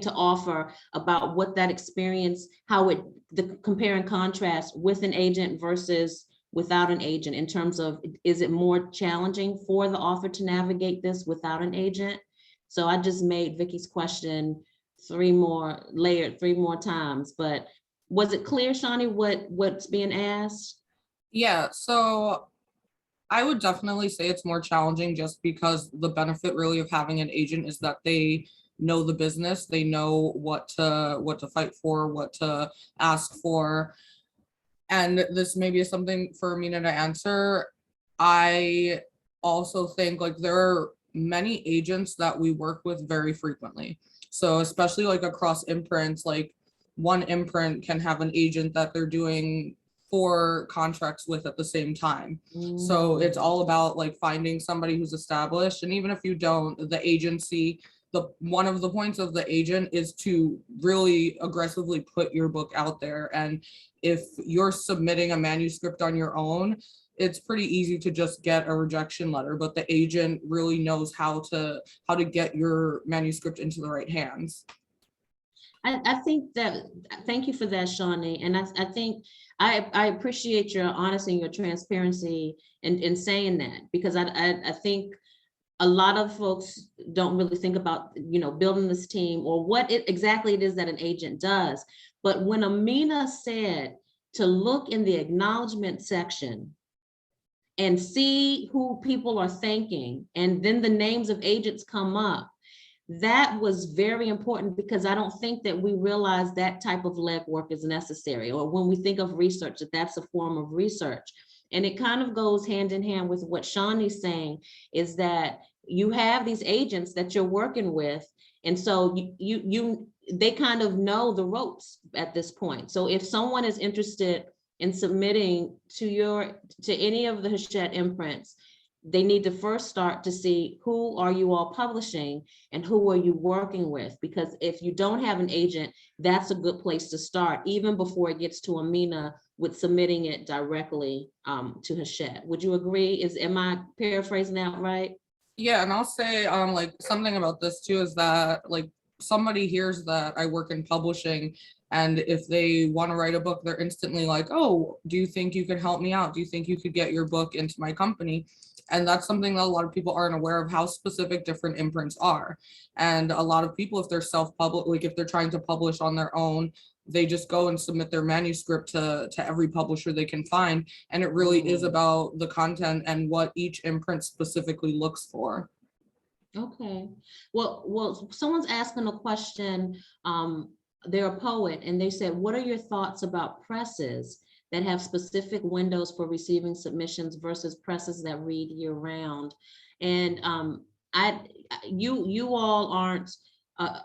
to offer about what that experience, how the compare and contrast with an agent versus without an agent, in terms of, is it more challenging for the author to navigate this without an agent? So I just made Vicky's question 3 more times, but was it clear, Shauni, what's being asked? Yeah, so I would definitely say it's more challenging, just because the benefit really of having an agent is that they know the business, they know what to fight for, what to ask for. And this maybe is something for Amina to answer. I also think like there are many agents that we work with very frequently. So especially like across imprints, like one imprint can have an agent that they're doing 4 contracts with at the same time. So it's all about like finding somebody who's established. And even if you don't, the agency, one of the points of the agent is to really aggressively put your book out there. And if you're submitting a manuscript on your own, it's pretty easy to just get a rejection letter, but the agent really knows how to get your manuscript into the right hands. I think that, thank you for that, Shauni. And I think I appreciate your honesty and your transparency in saying that, because I think a lot of folks don't really think about, building this team or what exactly it is that an agent does. But when Amina said to look in the acknowledgement section and see who people are thanking, and then the names of agents come up, that was very important, because I don't think that we realize that type of legwork is necessary, or when we think of research, that's a form of research. And it kind of goes hand in hand with what Shauni's saying, is that you have these agents that you're working with, and so they kind of know the ropes at this point. So if someone is interested in submitting to any of the Hachette imprints, they need to first start to see who are you all publishing and who are you working with, because if you don't have an agent, that's a good place to start, even before it gets to Amina with submitting it directly to Hachette. Would you agree? Am I paraphrasing that right? Yeah, and I'll say like something about this too is that like somebody hears that I work in publishing, and if they want to write a book, they're instantly like, oh, do you think you could help me out? Do you think you could get your book into my company? And that's something that a lot of people aren't aware of, how specific different imprints are. And a lot of people, if they're self-public, like if they're trying to publish on their own, they just go and submit their manuscript to every publisher they can find. And it really is about the content and what each imprint specifically looks for. Okay. Well, someone's asking a question. They're a poet, and they said, what are your thoughts about presses that have specific windows for receiving submissions versus presses that read year round? And you all aren't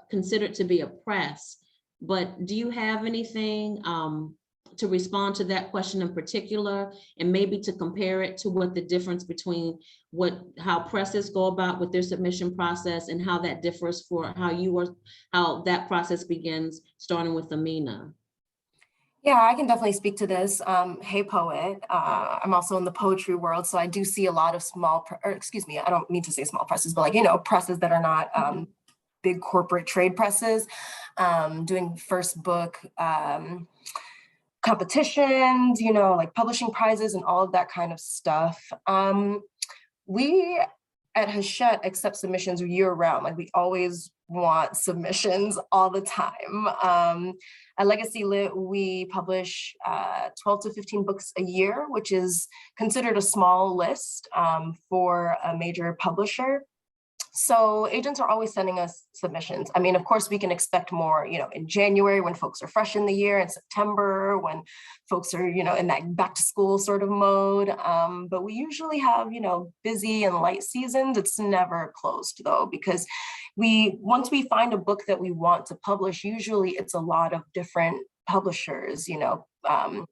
considered to be a press, but do you have anything to respond to that question in particular, and maybe to compare it to what the difference between how presses go about with their submission process and how that differs for how that process begins, starting with Amina? Yeah, I can definitely speak to this. Hey, poet. I'm also in the poetry world, so I do see a lot of excuse me, I don't mean to say small presses, but like, presses that are not big corporate trade presses, doing first book competitions, like publishing prizes and all of that kind of stuff. We at Hachette accept submissions year round. Like, we always want submissions all the time. At Legacy Lit, we publish 12 to 15 books a year, which is considered a small list for a major publisher. So agents are always sending us submissions. I mean, of course, we can expect more, in January when folks are fresh in the year, in September when folks are, in that back to school sort of mode. But we usually have, busy and light seasons. It's never closed though, because once we find a book that we want to publish, usually it's a lot of different publishers,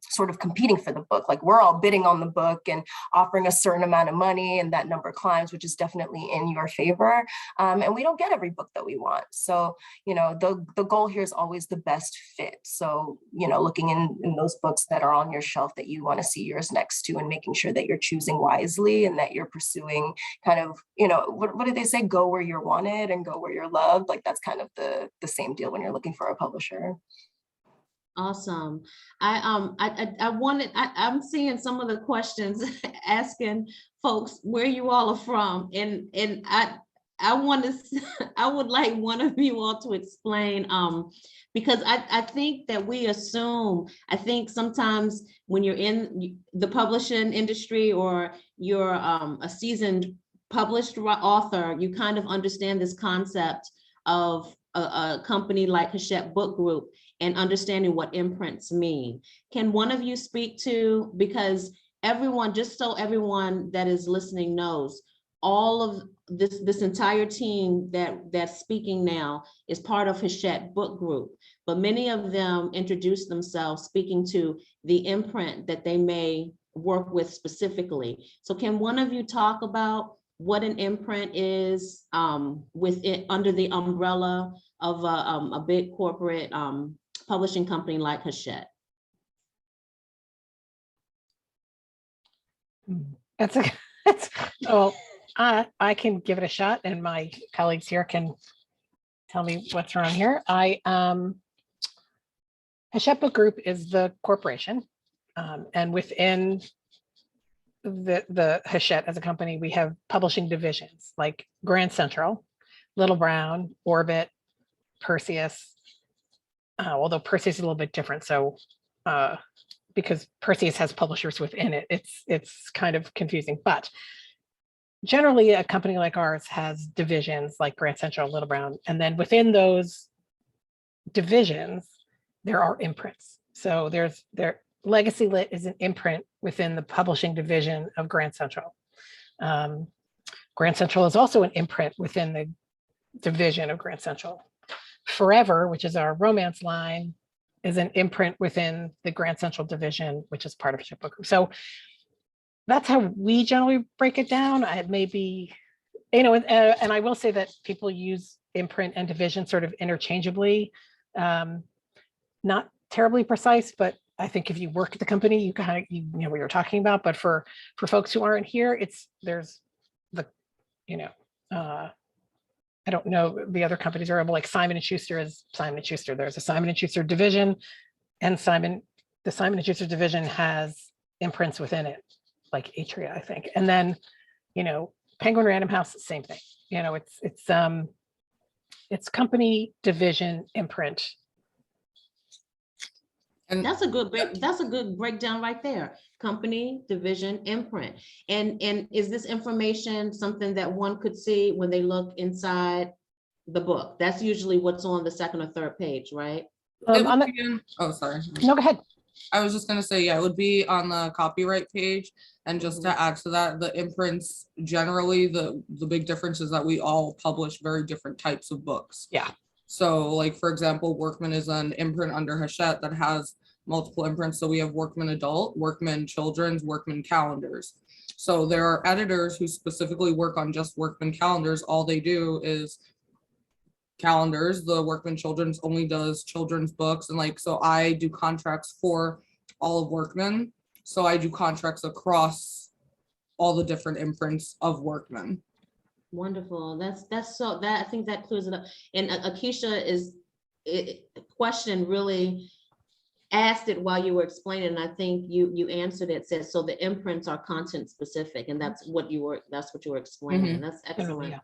sort of competing for the book. Like, we're all bidding on the book and offering a certain amount of money, and that number climbs, which is definitely in your favor. And we don't get every book that we want. So, the goal here is always the best fit. So, looking in those books that are on your shelf that you want to see yours next to, and making sure that you're choosing wisely and that you're pursuing kind of, what did they say? Go where you're wanted and go where you're loved. Like, that's kind of the same deal when you're looking for a publisher. Awesome. I'm seeing some of the questions asking folks where you all are from, and I would like one of you all to explain, because I think that we assume, I think sometimes when you're in the publishing industry or you're a seasoned published author, you kind of understand this concept of a company like Hachette Book Group and understanding what imprints mean. Can one of you speak to, because just so everyone that is listening knows, all of this entire team that's speaking now is part of Hachette Book Group, but many of them introduce themselves speaking to the imprint that they may work with specifically. So can one of you talk about what an imprint is under the umbrella of a big corporate publishing company like Hachette? I can give it a shot, and my colleagues here can tell me what's wrong here. Hachette Book Group is the corporation, and within the Hachette as a company, we have publishing divisions like Grand Central, Little Brown, Orbit, Perseus. Although Perseus is a little bit different, so because Perseus has publishers within it, it's kind of confusing. But generally, a company like ours has divisions like Grand Central, Little Brown, and then within those divisions, there are imprints. So Legacy Lit is an imprint within the publishing division of Grand Central. Grand Central is also an imprint within the division of Grand Central. Forever, which is our romance line, is an imprint within the Grand Central division, which is part of Hachette Book Group. So that's how we generally break it down. I maybe, and I will say that people use imprint and division sort of interchangeably, not terribly precise, but I think if you work at the company, you know what you're talking about. But for folks who aren't here, I don't know, the other companies are able, like Simon & Schuster is Simon & Schuster. There's a Simon & Schuster division, and the Simon & Schuster division has imprints within it, like Atria, I think. And then, Penguin Random House, same thing. It's company, division, imprint. And That's a good breakdown right there. Company, division, imprint. And is this information something that one could see when they look inside the book? That's usually what's on the second or third page, right? it On would the, be oh, sorry. no, go ahead. I was just gonna say, yeah, it would be on the copyright page. And just Mm-hmm. to add to that, the imprints, generally, the big difference is that we all publish very different types of books. Yeah. So like, for example, Workman is an imprint under Hachette that has multiple imprints. So we have Workman Adult, Workman Children's, Workman Calendars. So there are editors who specifically work on just Workman calendars. All they do is calendars. The Workman Children's only does children's books. And like, so I do contracts for all of Workman. So I do contracts across all the different imprints of Workman. Wonderful. I think that clears it up. And Akeisha question really asked it while you were explaining, and I think you answered it. Said so the imprints are content specific, and that's what you were explaining. That's excellent. Yeah.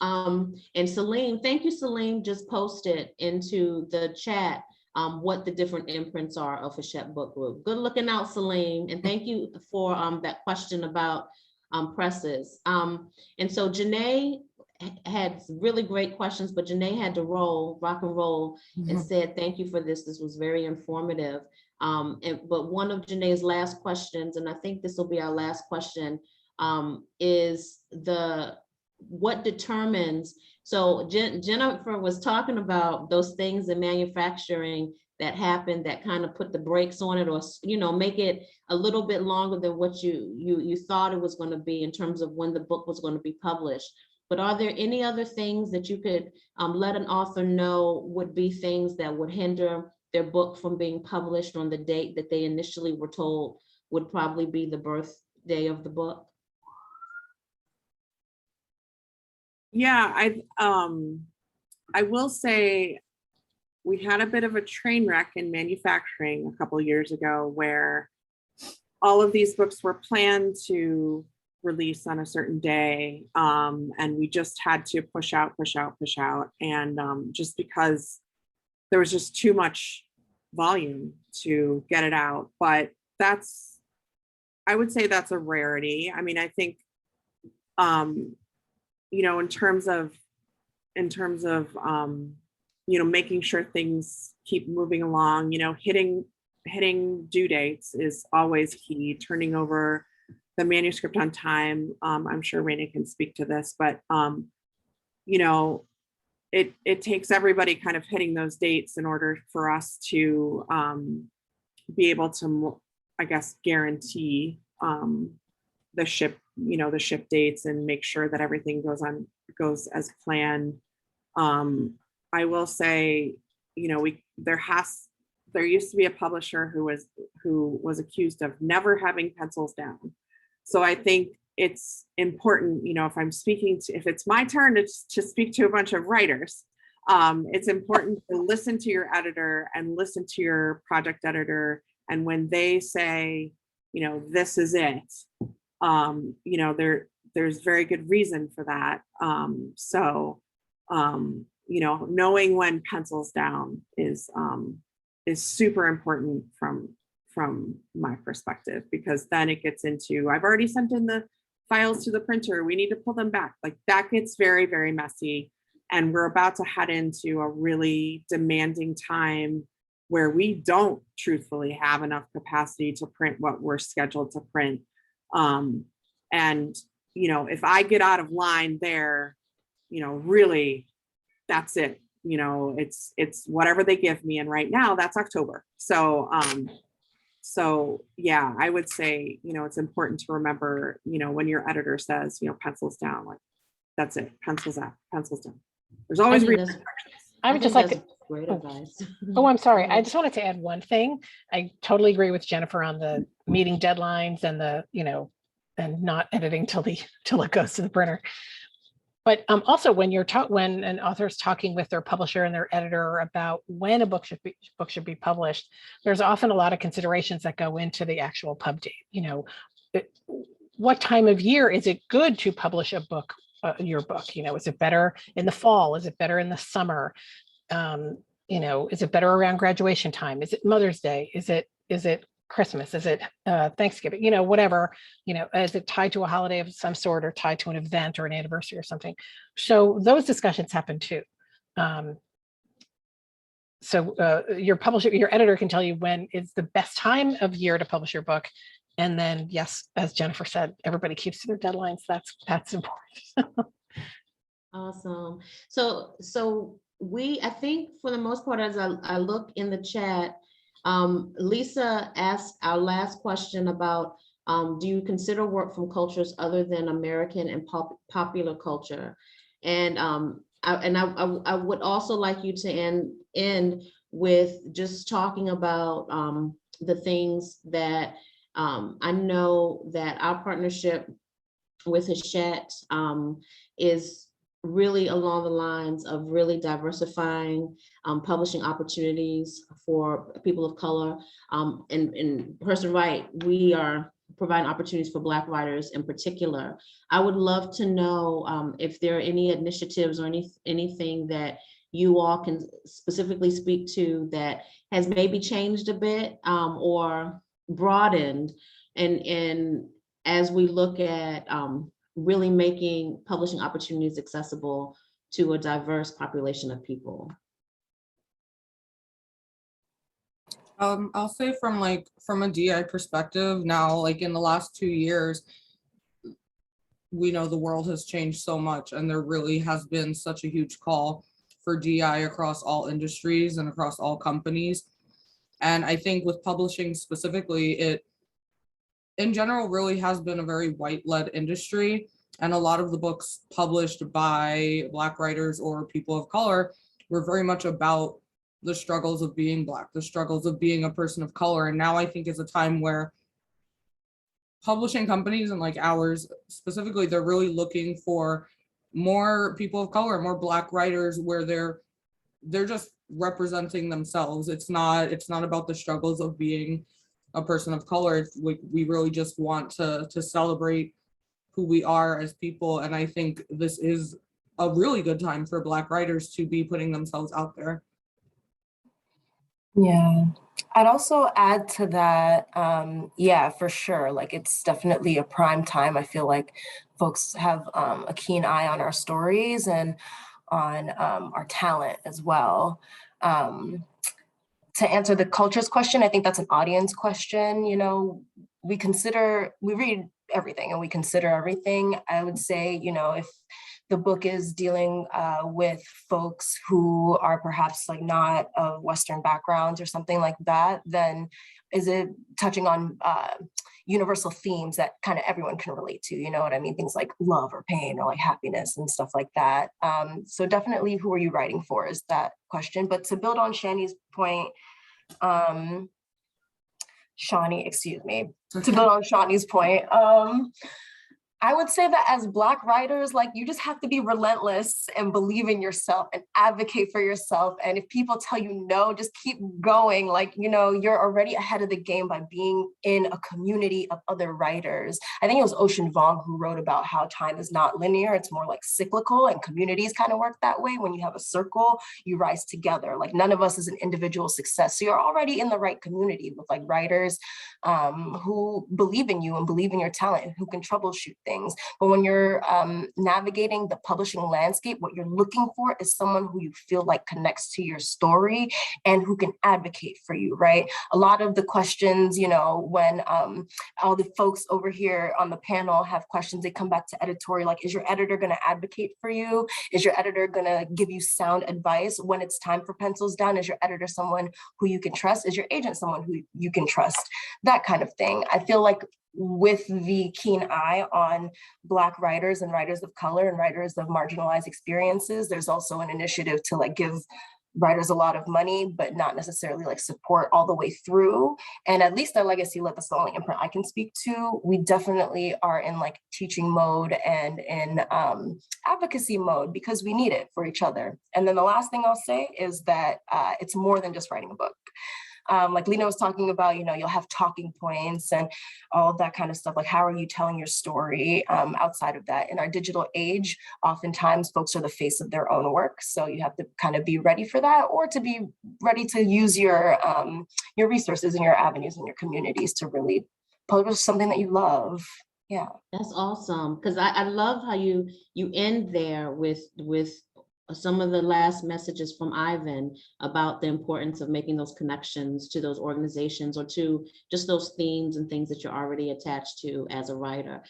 And Celine, thank you, Celine, just posted into the chat what the different imprints are of Hachette Book Group. Good looking out, Celine, and thank you for that question about presses. And so Janae had really great questions, but Janae had to rock and roll and said, thank you for this. This was very informative. But one of Janae's last questions, and I think this will be our last question, is what determines, so Jennifer was talking about those things in manufacturing that happened that kind of put the brakes on it, or make it a little bit longer than what you thought it was going to be in terms of when the book was going to be published. But are there any other things that you could let an author know would be things that would hinder their book from being published on the date that they initially were told would probably be the birthday of the book? Yeah, I will say we had a bit of a train wreck in manufacturing a couple years ago where all of these books were planned to release on a certain day, and we just had to push out, and just because there was just too much volume to get it out. But I would say that's a rarity. I mean, I think in terms of making sure things keep moving along, hitting due dates is always key. Turning over the manuscript on time. I'm sure Rayna can speak to this, but it takes everybody kind of hitting those dates in order for us to be able to, I guess, guarantee the ship dates and make sure that everything goes as planned. I will say, there used to be a publisher who was accused of never having pencils down. So I think it's important, if it's my turn to speak to a bunch of writers, it's important to listen to your editor and listen to your project editor. And when they say, this is it, there's very good reason for that. Knowing when pencils down is super important from my perspective, because then it gets into, I've already sent in the files to the printer, we need to pull them back. Like that gets very, very messy. And we're about to head into a really demanding time where we don't truthfully have enough capacity to print what we're scheduled to print. If I get out of line there, really, that's it. It's whatever they give me. And right now that's October. So yeah, I would say, it's important to remember, when your editor says, pencils down, like that's it, pencils up, pencils down. There's always I would just like to, great advice. oh, I'm sorry. I just wanted to add one thing. I totally agree with Jennifer on the meeting deadlines and and not editing till it goes to the printer. But also when an author is talking with their publisher and their editor about when a book should be published, there's often a lot of considerations that go into the actual pub date. What time of year is it good to publish a book, your book? Is it better in the fall? Is it better in the summer? You know, is it better around graduation time? Is it Mother's Day? Is it Christmas? Is it Thanksgiving? You know, whatever, you know, is it tied to a holiday of some sort or tied to an event or an anniversary or something? So those discussions happen too. So your publisher, your editor can tell you when is the best time of year to publish your book. And then, yes, as Jennifer said, everybody keeps to their deadlines. That's important. Awesome. So I think for the most part, as I look in the chat, Lisa asked our last question about, do you consider work from cultures other than American and popular culture? And I would also like you to end with just talking about the things that I know that our partnership with Hachette is really along the lines of really diversifying publishing opportunities for people of color. In Hurston Wright, we are providing opportunities for Black writers in particular. I would love to know if there are any initiatives or anything that you all can specifically speak to that has maybe changed a bit or broadened, and as we look at really making publishing opportunities accessible to a diverse population of people. I'll say from a DI perspective now, like in the last 2 years, we know the world has changed so much, and there really has been such a huge call for DI across all industries and across all companies. And I think with publishing specifically, it in general really has been a very white-led industry. And a lot of the books published by Black writers or people of color were very much about the struggles of being Black, the struggles of being a person of color. And now I think is a time where publishing companies and like ours specifically, they're really looking for more people of color, more Black writers where they're just representing themselves. It's not about the struggles of being a person of color. We really just want to celebrate who we are as people. And I think this is a really good time for Black writers to be putting themselves out there. Yeah, I'd also add to that, yeah, for sure. Like it's definitely a prime time. I feel like folks have a keen eye on our stories and on our talent as well. To answer the cultures question, I think that's an audience question. You know, we read everything and we consider everything. I would say, you know, if the book is dealing with folks who are perhaps like not of Western backgrounds or something like that, then is it touching on universal themes that kind of everyone can relate to, you know what I mean? Things like love or pain or like happiness and stuff like that. So definitely who are you writing for is that question. But to build on Shauni's point, Shauni, excuse me, to build on Shauni's point, I would say that as Black writers, like you just have to be relentless and believe in yourself and advocate for yourself. And if people tell you no, just keep going. Like, you know, you're already ahead of the game by being in a community of other writers. I think it was Ocean Vuong who wrote about how time is not linear. It's more like cyclical, and communities kind of work that way. When you have a circle, you rise together. Like none of us is an individual success. So you're already in the right community with like writers who believe in you and believe in your talent and who can troubleshoot things. But when you're navigating the publishing landscape, what you're looking for is someone who you feel like connects to your story and who can advocate for you, right? A lot of the questions, you know, when all the folks over here on the panel have questions, they come back to editorial, like, is your editor going to advocate for you? Is your editor going to give you sound advice when it's time for pencils down? Is your editor someone who you can trust? Is your agent someone who you can trust? That kind of thing. I feel like with the keen eye on Black writers and writers of color and writers of marginalized experiences, there's also an initiative to like give writers a lot of money, but not necessarily like support all the way through. And at least at Legacy Lit, that's the only imprint I can speak to. We definitely are in like teaching mode and in advocacy mode because we need it for each other. And then the last thing I'll say is that it's more than just writing a book. Like Lena was talking about, you'll have talking points and all of that kind of stuff. Like, how are you telling your story outside of that? In our digital age, oftentimes folks are the face of their own work. So you have to kind of be ready for that, or to be ready to use your resources and your avenues and your communities to really publish something that you love. Yeah. That's awesome. Because I love how you end there with some of the last messages from Ivan about the importance of making those connections to those organizations or to just those themes and things that you're already attached to as a writer.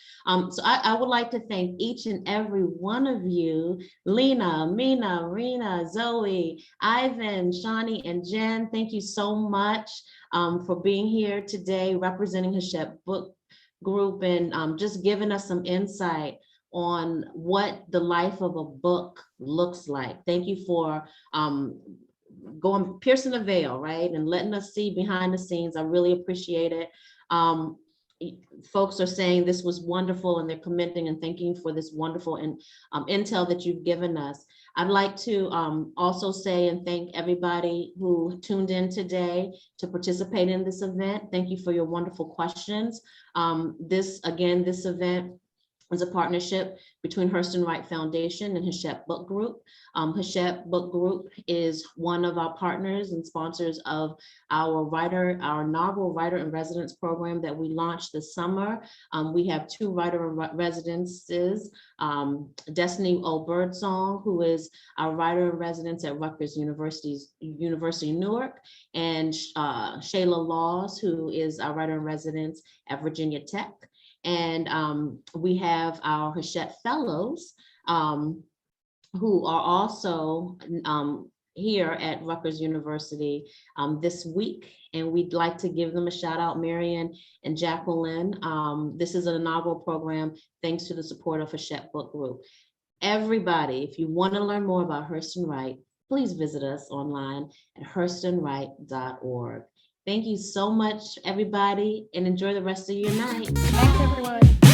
So I would like to thank each and every one of you, Lena, Mina, Rena, Zoe, Ivan, Shauni, and Jen. Thank you so much for being here today, representing Hachette Book Group and just giving us some insight on what the life of a book looks like. Thank you for piercing the veil, right? And letting us see behind the scenes. I really appreciate it. Folks are saying this was wonderful and they're commenting and thanking you for this wonderful intel that you've given us. I'd like to also say and thank everybody who tuned in today to participate in this event. Thank you for your wonderful questions. This event is a partnership between Hurston Wright Foundation and Hachette Book Group. Hachette Book Group is one of our partners and sponsors of our novel writer in residence program that we launched this summer. We have 2 writer in residences, Destiny O. Birdsong, who is our writer in residence at Rutgers University Newark, and Shayla Laws, who is our writer in residence at Virginia Tech. And we have our Hachette Fellows who are also here at Rutgers University this week. And we'd like to give them a shout out, Marion and Jacqueline. This is an inaugural program thanks to the support of Hachette Book Group. Everybody, if you want to learn more about Hurston Wright, please visit us online at hurstonwright.org. Thank you so much, everybody, and enjoy the rest of your night. Thanks, everyone.